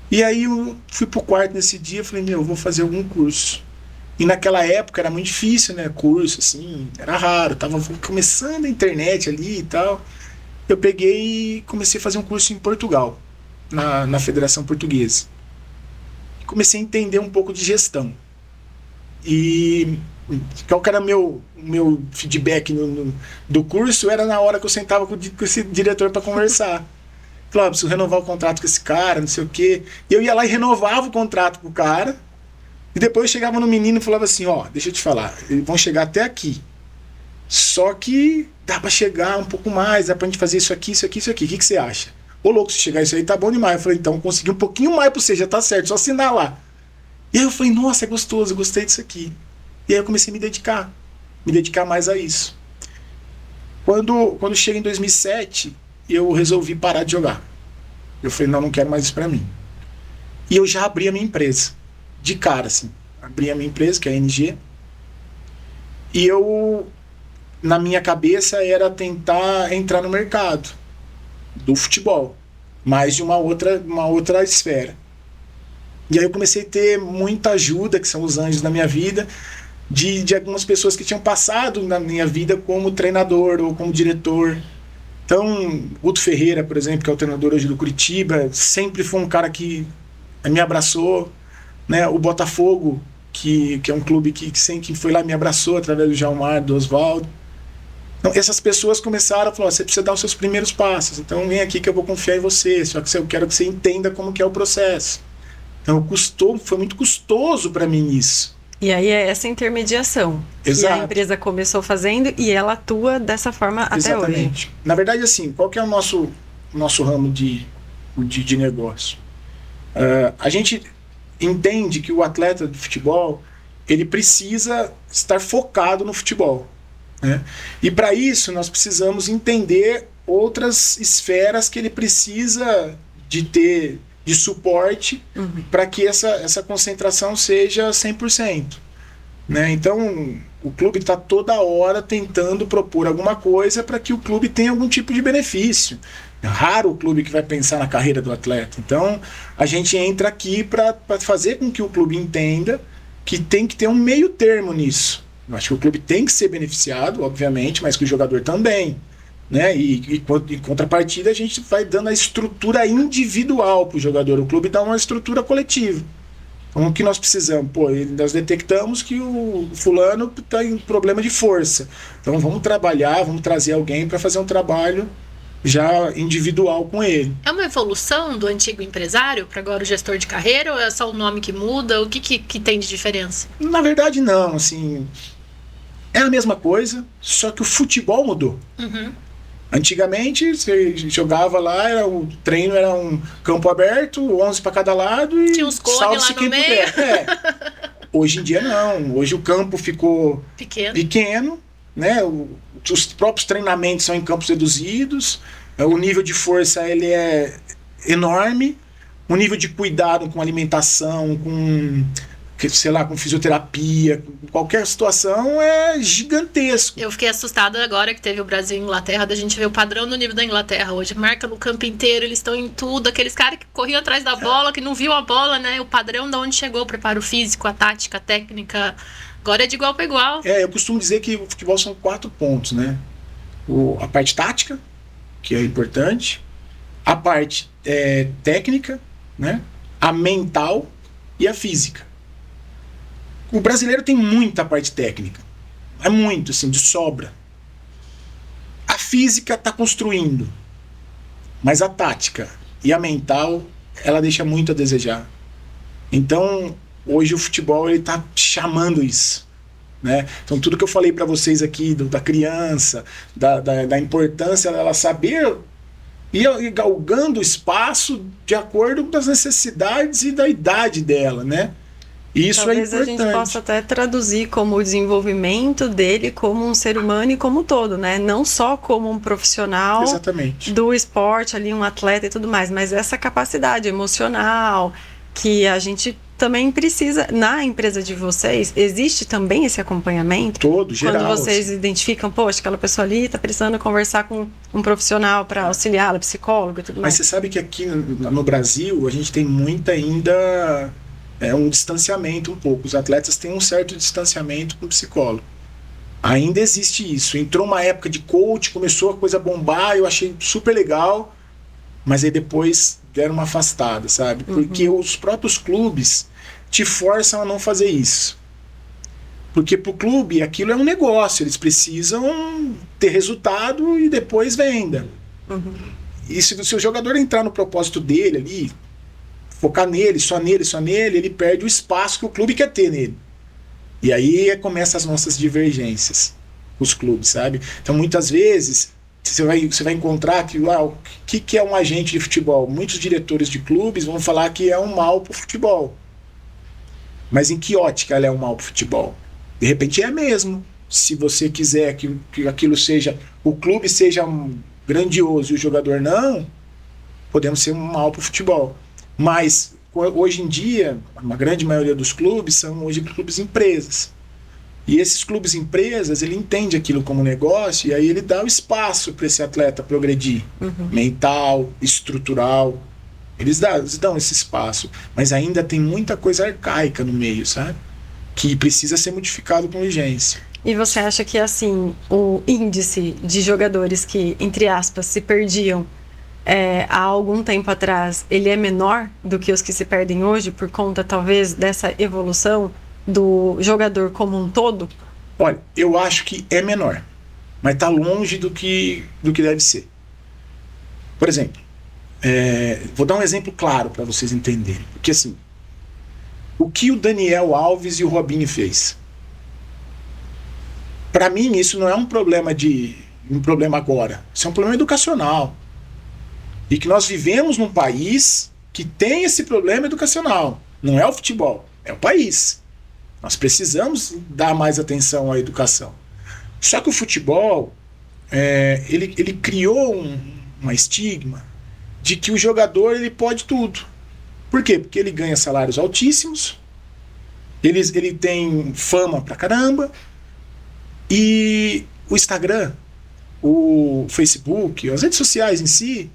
E aí eu fui pro quarto nesse dia e falei, eu vou fazer algum curso. E naquela época era muito difícil, né? Curso, assim, era raro. Tava começando a internet ali e tal. Eu peguei e comecei a fazer um curso em Portugal, na Federação Portuguesa. E comecei a entender um pouco de gestão. E qual que era meu feedback do curso? Era na hora que eu sentava com esse diretor para conversar. Falei, preciso renovar o contrato com esse cara, não sei o quê. E eu ia lá e renovava o contrato com o cara. E depois eu chegava no menino e falava assim, deixa eu te falar, eles vão chegar até aqui. Só que dá pra chegar um pouco mais, dá pra gente fazer isso aqui, isso aqui, isso aqui. O que você acha? Ô louco, se chegar isso aí tá bom demais. Eu falei, então consegui um pouquinho mais pra você, já tá certo, só assinar lá. E aí eu falei, nossa, é gostoso, eu gostei disso aqui. E aí eu comecei a me dedicar mais a isso. Quando chega em 2007, eu resolvi parar de jogar. Eu falei, não quero mais isso pra mim. E eu já abri a minha empresa. De cara, assim. Abri a minha empresa, que é a NG. E na minha cabeça, era tentar entrar no mercado do futebol. Mas de uma outra esfera. E aí eu comecei a ter muita ajuda, que são os anjos da minha vida, de algumas pessoas que tinham passado na minha vida como treinador ou como diretor. Então, Guto Ferreira, por exemplo, que é o treinador hoje do Curitiba, sempre foi um cara que me abraçou. Né, o Botafogo, que é um clube que sempre foi lá e me abraçou através do Jalmar, do Oswaldo. Então, essas pessoas começaram a falar, você precisa dar os seus primeiros passos, então vem aqui que eu vou confiar em você, só que eu quero que você entenda como que é o processo. Então foi muito custoso para mim isso. E aí é essa intermediação. Exato. Que a empresa começou fazendo e ela atua dessa forma Exatamente. Até hoje. Na verdade, assim, qual que é o nosso ramo de negócio? A gente entende que o atleta de futebol ele precisa estar focado no futebol, né? E para isso nós precisamos entender outras esferas que ele precisa de ter de suporte para que essa concentração seja 100%, né? Então O clube está toda hora tentando propor alguma coisa para que o clube tenha algum tipo de benefício. É raro o clube que vai pensar na carreira do atleta. Então, a gente entra aqui para fazer com que o clube entenda que tem que ter um meio termo nisso. Eu acho que o clube tem que ser beneficiado, obviamente, mas que o jogador também. Né? E em contrapartida, a gente vai dando a estrutura individual para o jogador. O clube dá uma estrutura coletiva. Então, o que nós precisamos? Pô, nós detectamos que o fulano está em problema de força. Então, vamos trabalhar, vamos trazer alguém para fazer um trabalho já individual com ele. É uma evolução do antigo empresário para agora o gestor de carreira ou é só o nome que muda? O que tem de diferença? Na verdade, não. Assim, é a mesma coisa, só que o futebol mudou. Uhum. Antigamente, você jogava lá, o treino era um campo aberto, 11 para cada lado e tinha uns cones lá no meio. Hoje em dia não. Hoje o campo ficou pequeno, né? Os próprios treinamentos são em campos reduzidos, o nível de força ele é enorme, o nível de cuidado com alimentação, com fisioterapia, qualquer situação é gigantesco. Eu fiquei assustada agora que teve o Brasil e Inglaterra, da gente ver o padrão do nível da Inglaterra hoje. Marca no campo inteiro, eles estão em tudo. Aqueles caras que corriam atrás da bola, que não viam a bola, né? O padrão de onde chegou, o preparo físico, a tática, a técnica. Agora é de igual para igual. Eu costumo dizer que o futebol são 4 pontos, né? A parte tática, que é importante, a parte técnica, né? A mental e a física. O brasileiro tem muita parte técnica. É muito, assim, de sobra. A física está construindo. Mas a tática e a mental, ela deixa muito a desejar. Então, hoje o futebol está chamando isso. Né? Então, tudo que eu falei para vocês aqui, da criança, da importância dela saber ir galgando espaço de acordo com as necessidades e da idade dela, né? Isso talvez é importante. A gente possa até traduzir como o desenvolvimento dele como um ser humano e como um todo, né? Não só como um profissional Exatamente. do esporte, ali um atleta e tudo mais, mas essa capacidade emocional que a gente também precisa. Na empresa de vocês, existe também esse acompanhamento? Todo, geral. Quando vocês identificam, poxa, aquela pessoa ali está precisando conversar com um profissional para auxiliá-la, psicólogo e tudo mais. Mas você sabe que aqui no Brasil, a gente tem muito ainda... um distanciamento um pouco. Os atletas têm um certo distanciamento com o psicólogo. Ainda existe isso. Entrou uma época de coach, começou a coisa bombar, eu achei super legal, mas aí depois deram uma afastada, sabe? Porque os próprios clubes te forçam a não fazer isso. Porque pro clube aquilo é um negócio, eles precisam ter resultado e depois venda. E se o jogador entrar no propósito dele ali, focar nele, só nele, ele perde o espaço que o clube quer ter nele. E aí começam as nossas divergências, os clubes, sabe? Então, muitas vezes, você vai encontrar que o que é um agente de futebol? Muitos diretores de clubes vão falar que é um mal para o futebol. Mas em que ótica ela é um mal para o futebol? De repente é mesmo. Se você quiser que aquilo seja, o clube seja grandioso e o jogador não, podemos ser um mal para o futebol. Mas, hoje em dia, uma grande maioria dos clubes são hoje clubes empresas. E esses clubes empresas, ele entende aquilo como negócio e aí ele dá o espaço para esse atleta progredir. Mental, estrutural. Eles dão esse espaço. Mas ainda tem muita coisa arcaica no meio, sabe? Que precisa ser modificado com urgência. E você acha que, assim, o índice de jogadores que, entre aspas, se perdiam há algum tempo atrás, ele é menor do que os que se perdem hoje por conta, talvez, dessa evolução do jogador como um todo? Olha, eu acho que é menor, mas está longe do que deve ser. Por exemplo, vou dar um exemplo claro para vocês entenderem. Porque assim, o que o Daniel Alves e o Robinho fez? Para mim, isso não é um problema agora. Isso é um problema educacional. E que nós vivemos num país que tem esse problema educacional. Não é o futebol, é o país. Nós precisamos dar mais atenção à educação. Só que o futebol, ele criou uma estigma de que o jogador ele pode tudo. Por quê? Porque ele ganha salários altíssimos, ele tem fama pra caramba, E o Instagram, o Facebook, as redes sociais em si,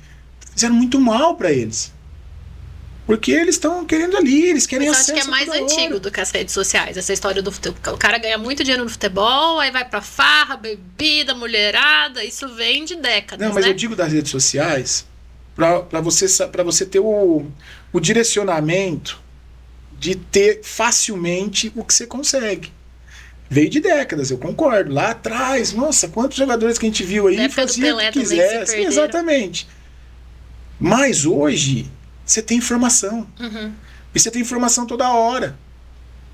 fizeram muito mal para eles. Porque eles estão querendo ali, eles querem Mas acesso. eu acho que é mais antigo do que as redes sociais, essa história do futebol. O cara ganha muito dinheiro no futebol, aí vai pra farra, bebida, mulherada, isso vem de décadas, Não, mas né? eu digo das redes sociais para você ter o direcionamento de ter facilmente o que você consegue. Veio de décadas, eu concordo. Lá atrás, nossa, quantos jogadores que a gente viu aí Na época do faziam o Pelé que também se quisesse. perderam. Exatamente. Mas hoje, você tem informação. Uhum. E você tem informação toda hora.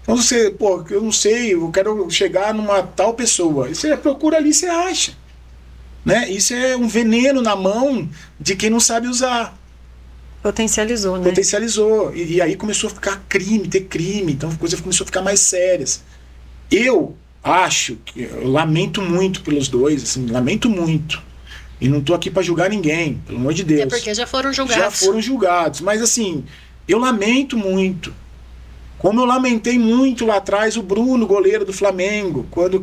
Então você, pô, eu não sei, eu quero chegar numa tal pessoa. E você procura ali, você acha. Né? Isso é um veneno na mão de quem não sabe usar. Potencializou, né? Potencializou. E aí começou a ficar ter crime. Então a coisa começou a ficar mais sérias. Eu acho que eu lamento muito pelos dois, assim, lamento muito. E não tô aqui para julgar ninguém, pelo amor de Deus. É porque já foram julgados. Já foram julgados. Mas assim, eu lamento muito. Como eu lamentei muito lá atrás o Bruno, goleiro do Flamengo, quando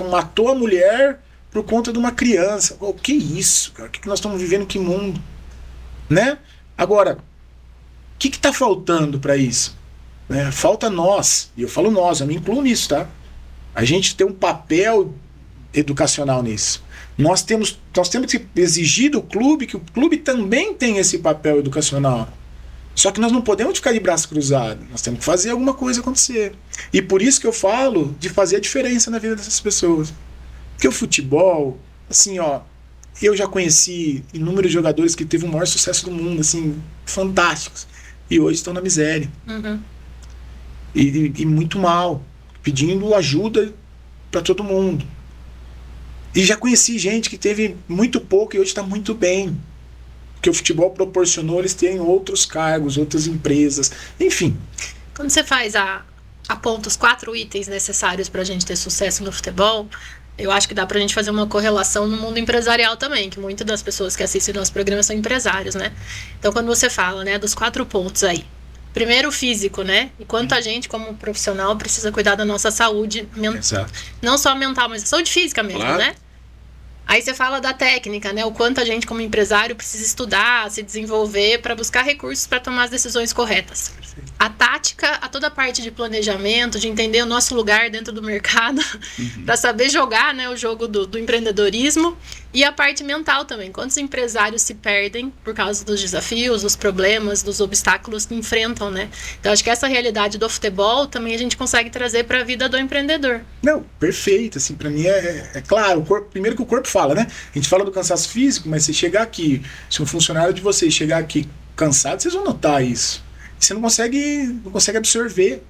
matou a mulher por conta de uma criança. Oh, que isso, cara? O que nós estamos vivendo? Que mundo? Né? Agora, o que está faltando para isso? Né? Falta nós, e eu falo nós, eu me incluo nisso, tá? A gente tem um papel educacional nisso. Nós temos que exigir do clube que o clube também tem esse papel educacional. Só que nós não podemos ficar de braço cruzado. Nós temos que fazer alguma coisa acontecer. E por isso que eu falo de fazer a diferença na vida dessas pessoas. Porque o futebol, assim, ó, eu já conheci inúmeros jogadores que teve o maior sucesso do mundo, assim, fantásticos. E hoje estão na miséria. Uhum. E muito mal, pedindo ajuda para todo mundo. E já conheci gente que teve muito pouco e hoje está muito bem. Porque o futebol proporcionou eles terem outros cargos, outras empresas, enfim. Quando você aponta os 4 itens necessários para a gente ter sucesso no futebol, eu acho que dá pra gente fazer uma correlação no mundo empresarial também, que muitas das pessoas que assistem nosso programa são empresários, né? Então, quando você fala, né, dos 4 pontos aí, primeiro o físico, né? E quanto a gente, como profissional, precisa cuidar da nossa saúde mental. Não só mental, mas a saúde física mesmo, claro, né? Aí você fala da técnica, né? O quanto a gente, como empresário, precisa estudar, se desenvolver para buscar recursos para tomar as decisões corretas. A tática, a toda a parte de planejamento, de entender o nosso lugar dentro do mercado, para saber jogar, né, o jogo do empreendedorismo. E a parte mental também. Quantos empresários se perdem por causa dos desafios, dos problemas, dos obstáculos que enfrentam, né? Então, acho que essa realidade do futebol também a gente consegue trazer para a vida do empreendedor. Não, perfeito. Assim, para mim é claro. Primeiro que o corpo fala, né? A gente fala do cansaço físico, mas se chegar aqui, se um funcionário de vocês chegar aqui cansado, vocês vão notar isso. Você não consegue absorver,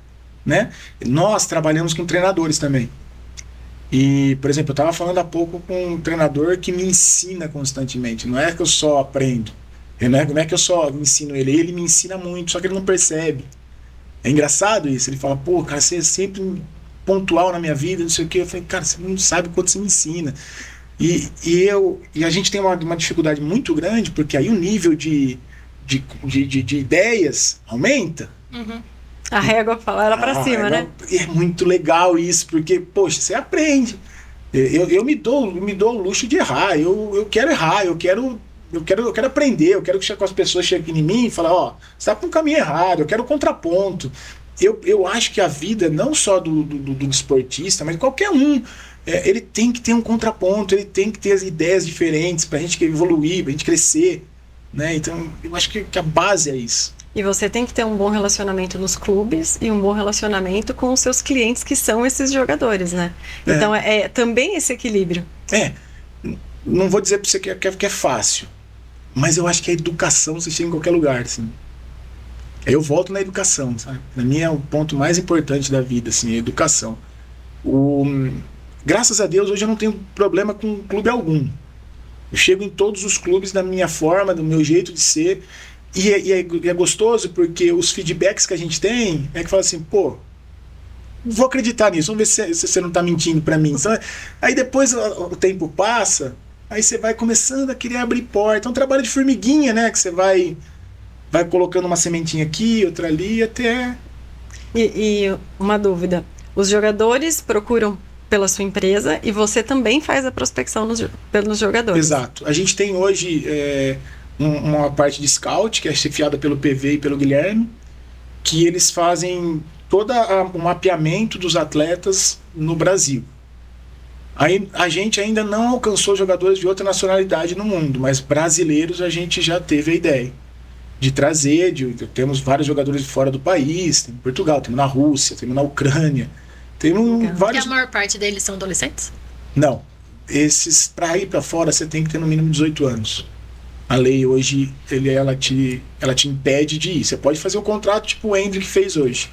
né? Nós trabalhamos com treinadores também. E, por exemplo, eu estava falando há pouco com um treinador que me ensina constantemente. Não é que eu só aprendo. Não é que eu só ensino ele me ensina muito, só que ele não percebe. É engraçado isso. Ele fala, pô, cara, você é sempre pontual na minha vida, não sei o quê. Eu falei, cara, você não sabe o quanto você me ensina. E a gente tem uma dificuldade muito grande, porque aí o nível de ideias aumenta. Uhum. A régua fala ela pra cima, né? É muito legal isso, porque, poxa, você aprende. Eu me dou o luxo de errar. Eu quero errar, eu quero aprender, eu quero que as pessoas cheguem em mim e falem, ó, você tá com o caminho errado, eu quero contraponto. Eu acho que a vida, não só do desportista, mas de qualquer um, ele tem que ter um contraponto, ele tem que ter as ideias diferentes pra gente evoluir, pra gente crescer. Né? Então, eu acho que a base é isso. E você tem que ter um bom relacionamento nos clubes e um bom relacionamento com os seus clientes, que são esses jogadores, né? Então, é também esse equilíbrio. Não vou dizer pra você que é fácil, mas eu acho que a educação você chega em qualquer lugar, assim. Eu volto na educação, sabe? Pra mim é o ponto mais importante da vida, assim, a educação. Graças a Deus, hoje eu não tenho problema com clube algum. Eu chego em todos os clubes da minha forma, do meu jeito de ser. E é gostoso porque os feedbacks que a gente tem é que fala assim, pô, vou acreditar nisso, vamos ver se você não está mentindo para mim. Então, aí depois o tempo passa, aí você vai começando a querer abrir porta. É um trabalho de formiguinha, né? Que você vai colocando uma sementinha aqui, outra ali, até... E uma dúvida, os jogadores procuram pela sua empresa e você também faz a prospecção pelos jogadores. Exato. A gente tem hoje uma parte de scout, que é chefiada pelo PV e pelo Guilherme, que eles fazem todo o mapeamento dos atletas no Brasil. Aí, a gente ainda não alcançou jogadores de outra nacionalidade no mundo, mas brasileiros a gente já teve a ideia de trazer. Temos vários jogadores de fora do país, tem em Portugal, temos na Rússia, temos na Ucrânia, temos vários... E a maior parte deles são adolescentes? Não. Esses, para ir para fora, você tem que ter no mínimo 18 anos. A lei hoje, ela te impede de ir. Você pode fazer um contrato tipo o Hendrick fez hoje.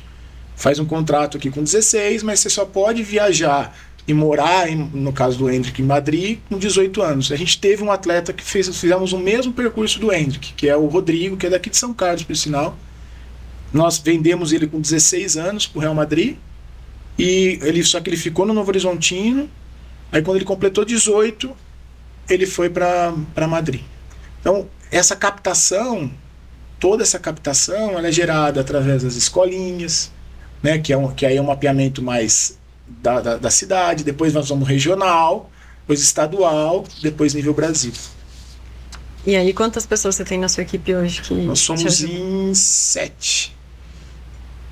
Faz um contrato aqui com 16, mas você só pode viajar e morar, no caso do Hendrick, em Madrid, com 18 anos. A gente teve um atleta que fizemos o mesmo percurso do Hendrick, que é o Rodrigo, que é daqui de São Carlos, por sinal. Nós vendemos ele com 16 anos para o Real Madrid, só que ele ficou no Novo Horizontino. Aí quando ele completou 18, ele foi para Madrid. Então, toda essa captação, ela é gerada através das escolinhas, né, que aí é um mapeamento mais da cidade, depois nós vamos regional, depois estadual, depois nível Brasil. E aí, quantas pessoas você tem na sua equipe hoje? Nós somos em 7.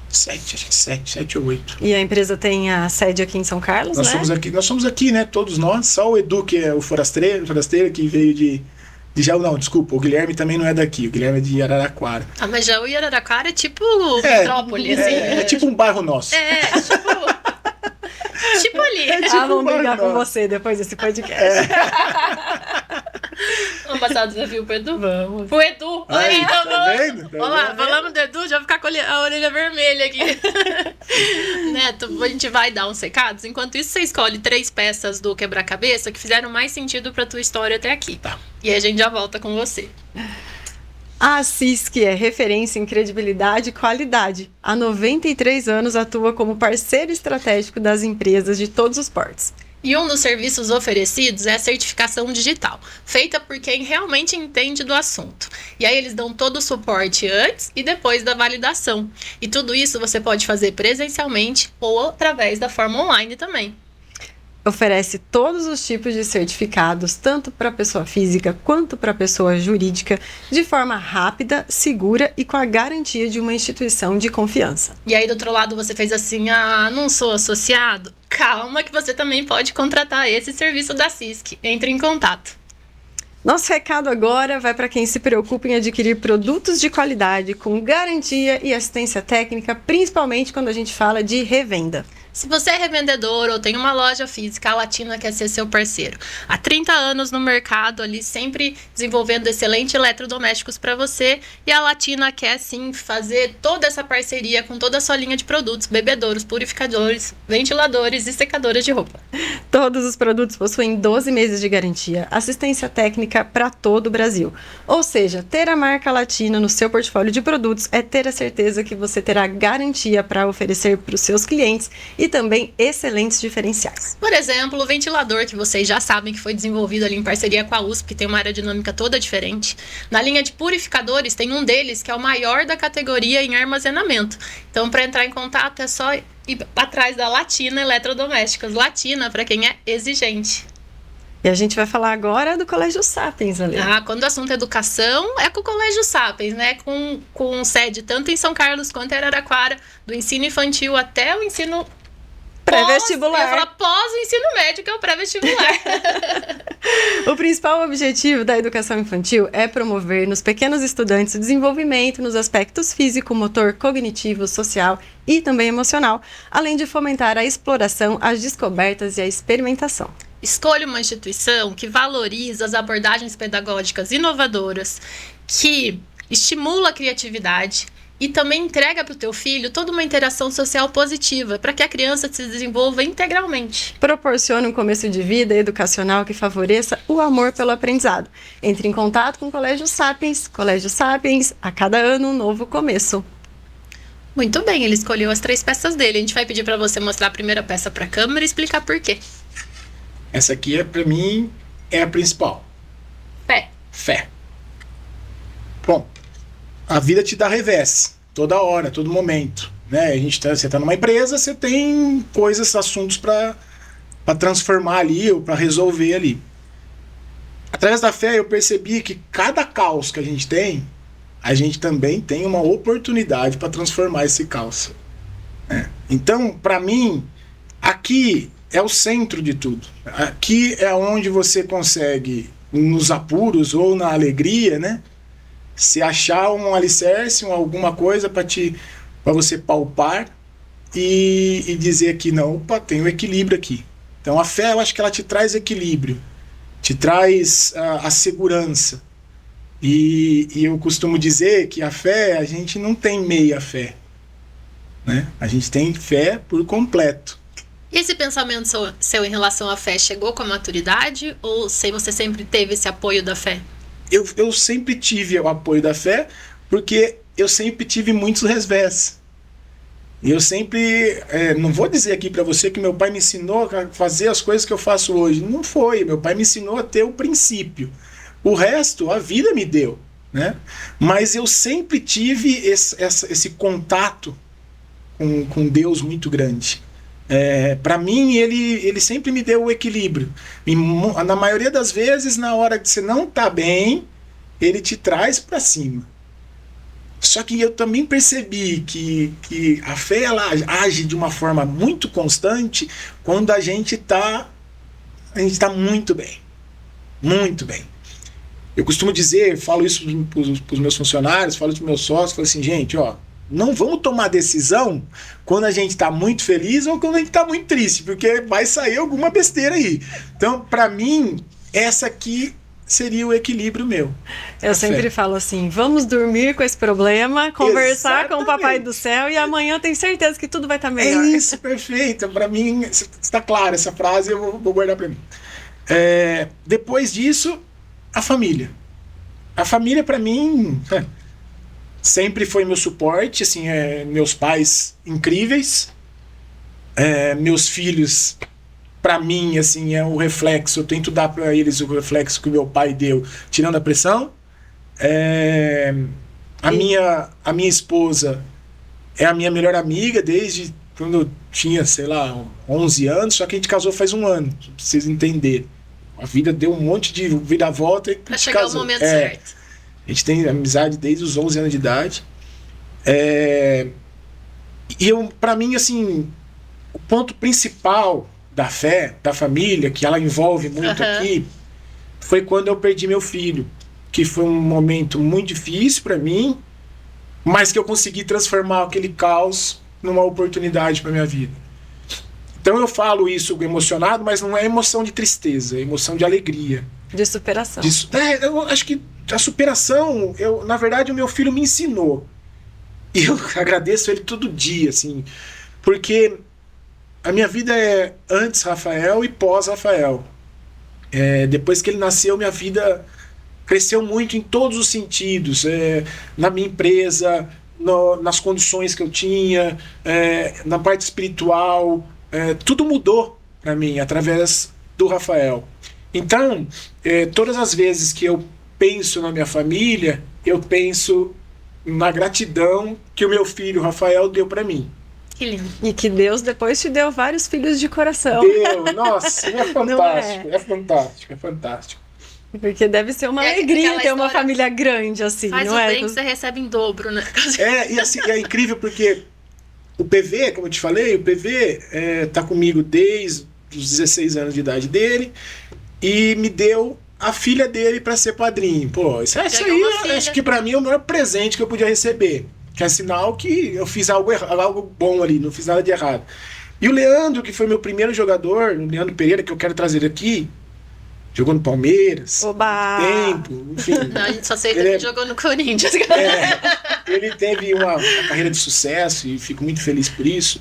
Acho que 7 ou 8. E a empresa tem a sede aqui em São Carlos, nós né? Somos aqui, né? Todos nós. Só o Edu, que é o forasteiro que veio de Jaú. Não, desculpa, o Guilherme também não é daqui. O Guilherme é de Araraquara. Ah, mas Jaú e Araraquara é tipo metrópole, assim. É tipo um bairro nosso. Tipo ali. Vamos brigar com você depois desse podcast. Vamos passar o desafio pro Edu? Vamos. Pro Edu. Aí, então, tá vendo? Vamos lá, falamos do Edu, já vou ficar com a orelha vermelha aqui. Neto, a gente vai dar uns recados. Enquanto isso, você escolhe 3 peças do quebra-cabeça que fizeram mais sentido pra tua história até aqui. Tá. E aí a gente já volta com você. A CISC é referência em credibilidade e qualidade. Há 93 anos atua como parceiro estratégico das empresas de todos os portes. E um dos serviços oferecidos é a certificação digital, feita por quem realmente entende do assunto. E aí eles dão todo o suporte antes e depois da validação. E tudo isso você pode fazer presencialmente ou através da forma online também. Oferece todos os tipos de certificados, tanto para pessoa física quanto para pessoa jurídica, de forma rápida, segura e com a garantia de uma instituição de confiança. E aí do outro lado você fez assim, não sou associado? Calma que você também pode contratar esse serviço da CISC. Entre em contato. Nosso recado agora vai para quem se preocupa em adquirir produtos de qualidade com garantia e assistência técnica, principalmente quando a gente fala de revenda. Se você é revendedor ou tem uma loja física, a Latina quer ser seu parceiro. Há 30 anos no mercado, ali sempre desenvolvendo excelentes eletrodomésticos para você. E a Latina quer sim fazer toda essa parceria com toda a sua linha de produtos, bebedouros, purificadores, ventiladores e secadoras de roupa. Todos os produtos possuem 12 meses de garantia, assistência técnica para todo o Brasil. Ou seja, ter a marca Latina no seu portfólio de produtos é ter a certeza que você terá garantia para oferecer para os seus clientes e também excelentes diferenciais. Por exemplo, o ventilador, que vocês já sabem que foi desenvolvido ali em parceria com a USP, que tem uma aerodinâmica toda diferente. Na linha de purificadores, tem um deles que é o maior da categoria em armazenamento. Então, para entrar em contato, é só ir atrás da Latina Eletrodomésticos. Latina, para quem é exigente. E a gente vai falar agora do Colégio Sapiens, ali. Quando o assunto é educação, é com o Colégio Sapiens, né? Com sede tanto em São Carlos quanto em Araraquara, do ensino infantil até o ensino pré-vestibular. Eu ia falar pós o ensino médio, que é o pré-vestibular. O principal objetivo da educação infantil é promover nos pequenos estudantes o desenvolvimento nos aspectos físico, motor, cognitivo, social e também emocional, além de fomentar a exploração, as descobertas e a experimentação. Escolha uma instituição que valoriza as abordagens pedagógicas inovadoras, que estimula a criatividade e também entrega para o teu filho toda uma interação social positiva, para que a criança se desenvolva integralmente. Proporcione um começo de vida educacional que favoreça o amor pelo aprendizado. Entre em contato com o Colégio Sapiens. Colégio Sapiens, a cada ano um novo começo. Muito bem, ele escolheu as 3 peças dele. A gente vai pedir para você mostrar a primeira peça para a câmera e explicar por quê. Essa aqui, para mim, é a principal. Fé. Bom, a vida te dá revés, toda hora, todo momento, né? Você tá numa empresa, você tem coisas, assuntos para para transformar ali ou para resolver ali. Através da fé eu percebi que cada caos que a gente também tem uma oportunidade para transformar esse caos. Então, para mim, aqui é o centro de tudo. Aqui é onde você consegue, nos apuros ou na alegria, né, se achar um alicerce, alguma coisa para você palpar e dizer que não, opa, tem um equilíbrio aqui. Então a fé, eu acho que ela te traz equilíbrio, te traz a segurança. E eu costumo dizer que a fé, a gente não tem meia fé, né? A gente tem fé por completo. E esse pensamento seu em relação à fé chegou com a maturidade ou você sempre teve esse apoio da fé? Eu sempre tive o apoio da fé porque eu sempre tive muitos revés. E eu sempre, não vou dizer aqui para você que meu pai me ensinou a fazer as coisas que eu faço hoje. Não foi, meu pai me ensinou a ter o princípio. O resto, a vida me deu, né? Mas eu sempre tive esse contato com Deus muito grande. Para mim, ele sempre me deu o equilíbrio. E, na maioria das vezes, na hora que você não tá bem, ele te traz para cima. Só que eu também percebi que a fé ela age de uma forma muito constante quando a gente tá muito bem. Muito bem. Eu costumo dizer, falo isso para os meus funcionários, falo isso para os meus sócios, falo assim, gente, ó, não vamos tomar decisão quando a gente está muito feliz ou quando a gente está muito triste, porque vai sair alguma besteira aí. Então, para mim, essa aqui seria o equilíbrio meu. Eu sempre falo assim, vamos dormir com esse problema, conversar com o Papai do Céu e amanhã eu tenho certeza que tudo vai estar melhor. É isso, perfeito. Para mim, está clara essa frase, eu vou guardar para mim. Depois disso, a família. A família, para mim, sempre foi meu suporte, assim, meus pais incríveis, meus filhos, para mim, assim, é o reflexo, eu tento dar para eles o reflexo que o meu pai deu, tirando a pressão. A minha esposa é a minha melhor amiga desde quando eu tinha, sei lá, 11 anos, só que a gente casou faz um ano, pra vocês entenderem. A vida deu um monte de viravolta e pra chegar casou. O momento certo. A gente tem amizade desde os 11 anos de idade. E para mim, assim, o ponto principal da fé, da família, que ela envolve muito aqui, foi quando eu perdi meu filho, que foi um momento muito difícil para mim, mas que eu consegui transformar aquele caos numa oportunidade para minha vida. Então eu falo isso emocionado, mas não é emoção de tristeza, é emoção de alegria. De superação. Eu acho que a superação, na verdade, o meu filho me ensinou. E eu agradeço ele todo dia, assim, porque a minha vida é antes Rafael e pós-Rafael. Depois que ele nasceu, minha vida cresceu muito em todos os sentidos. Na minha empresa, nas condições que eu tinha, na parte espiritual. Tudo mudou para mim através do Rafael. Então, todas as vezes que eu penso na minha família, eu penso na gratidão que o meu filho Rafael deu para mim. Que lindo. E que Deus depois te deu vários filhos de coração. Deu, nossa, é fantástico, é fantástico, é fantástico. Porque deve ser uma alegria ter uma família grande assim, faz não o é? bem que você recebe em dobro, né? E assim, é incrível porque o PV, como eu te falei, o PV tá comigo desde os 16 anos de idade dele e me deu a filha dele para ser padrinho. Pô, isso aí, acho que para mim é o maior presente que eu podia receber. Que é sinal que eu fiz algo bom ali, não fiz nada de errado. E o Leandro, que foi meu primeiro jogador, o Leandro Pereira, que eu quero trazer aqui, jogou no Palmeiras, Oba! tempo, enfim. Não, a gente só sei que ele jogou no Corinthians. Ele teve uma carreira de sucesso e fico muito feliz por isso.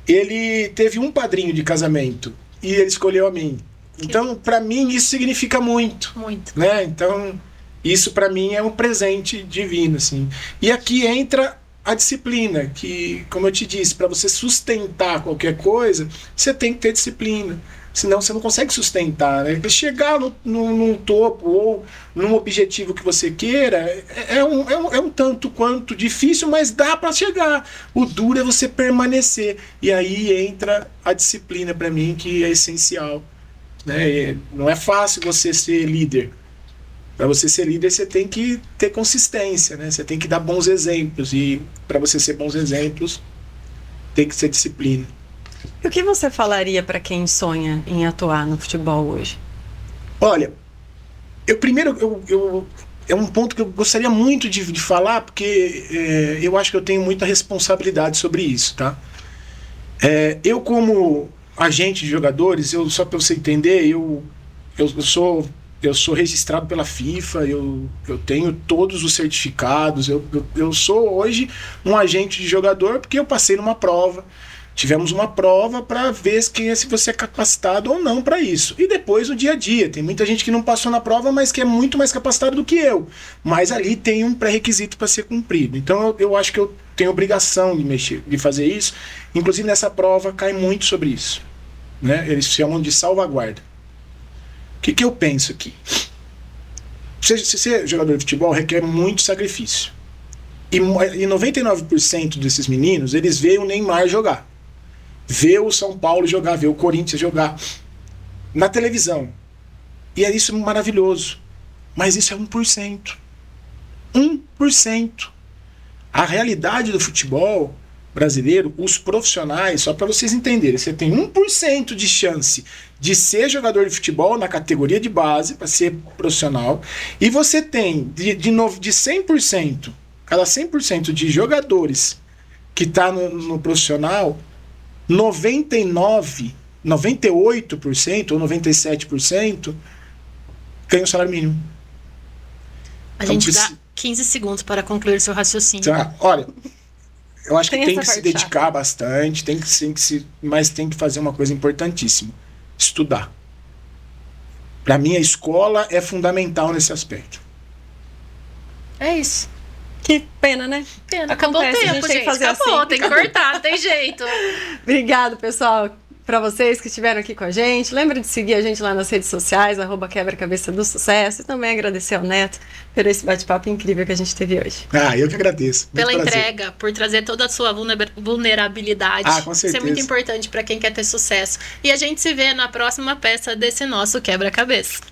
Ele teve um padrinho de casamento e ele escolheu a mim. Então, para mim, isso significa muito. Muito. Né? Então, isso para mim é um presente divino, assim. E aqui entra a disciplina, que, como eu te disse, para você sustentar qualquer coisa, você tem que ter disciplina. Senão você não consegue sustentar, né? Chegar num topo ou num objetivo que você queira é um tanto quanto difícil, mas dá para chegar. O duro é você permanecer. E aí entra a disciplina para mim, que é essencial, né? E não é fácil você ser líder. Para você ser líder, você tem que ter consistência, né? Você tem que dar bons exemplos. E para você ser bons exemplos, tem que ser disciplina. E o que você falaria para quem sonha em atuar no futebol hoje? Olha, é um ponto que eu gostaria muito de falar, porque eu acho que eu tenho muita responsabilidade sobre isso, tá? Eu, como agente de jogadores, só para você entender, eu sou registrado pela FIFA, eu tenho todos os certificados, eu sou hoje um agente de jogador porque eu passei numa prova. Tivemos uma prova para ver se você é capacitado ou não para isso. E depois o dia a dia. Tem muita gente que não passou na prova, mas que é muito mais capacitado do que eu. Mas ali tem um pré-requisito para ser cumprido. Então eu acho que eu tenho obrigação de fazer isso. Inclusive nessa prova cai muito sobre isso, né? Eles chamam de salvaguarda. O que eu penso aqui? Se ser jogador de futebol requer muito sacrifício. E 99% desses meninos, eles veem o Neymar jogar. Vê o São Paulo jogar, vê o Corinthians jogar na televisão. E é isso maravilhoso. Mas isso é 1%. 1%. A realidade do futebol brasileiro, os profissionais, só para vocês entenderem, você tem 1% de chance de ser jogador de futebol na categoria de base, para ser profissional, e você tem de 100%, cada 100% de jogadores que está no profissional, 98% ou 97% ganha o salário mínimo. A gente dá 15 segundos para concluir seu raciocínio. Tá, olha, eu acho que tem que se dedicar bastante, mas tem que fazer uma coisa importantíssima: estudar. Para mim, a escola é fundamental nesse aspecto. É isso. Que pena, né? Pena. Acabou o tempo, gente. Acabou, assim. Tem que cortar, não tem jeito. Obrigado, pessoal, para vocês que estiveram aqui com a gente. Lembra de seguir a gente lá nas redes sociais, @quebra-cabeça do sucesso. E também agradecer ao Neto por esse bate-papo incrível que a gente teve hoje. Eu que agradeço. Pela entrega, por trazer toda a sua vulnerabilidade. Com certeza. Isso é muito importante para quem quer ter sucesso. E a gente se vê na próxima peça desse nosso quebra-cabeça.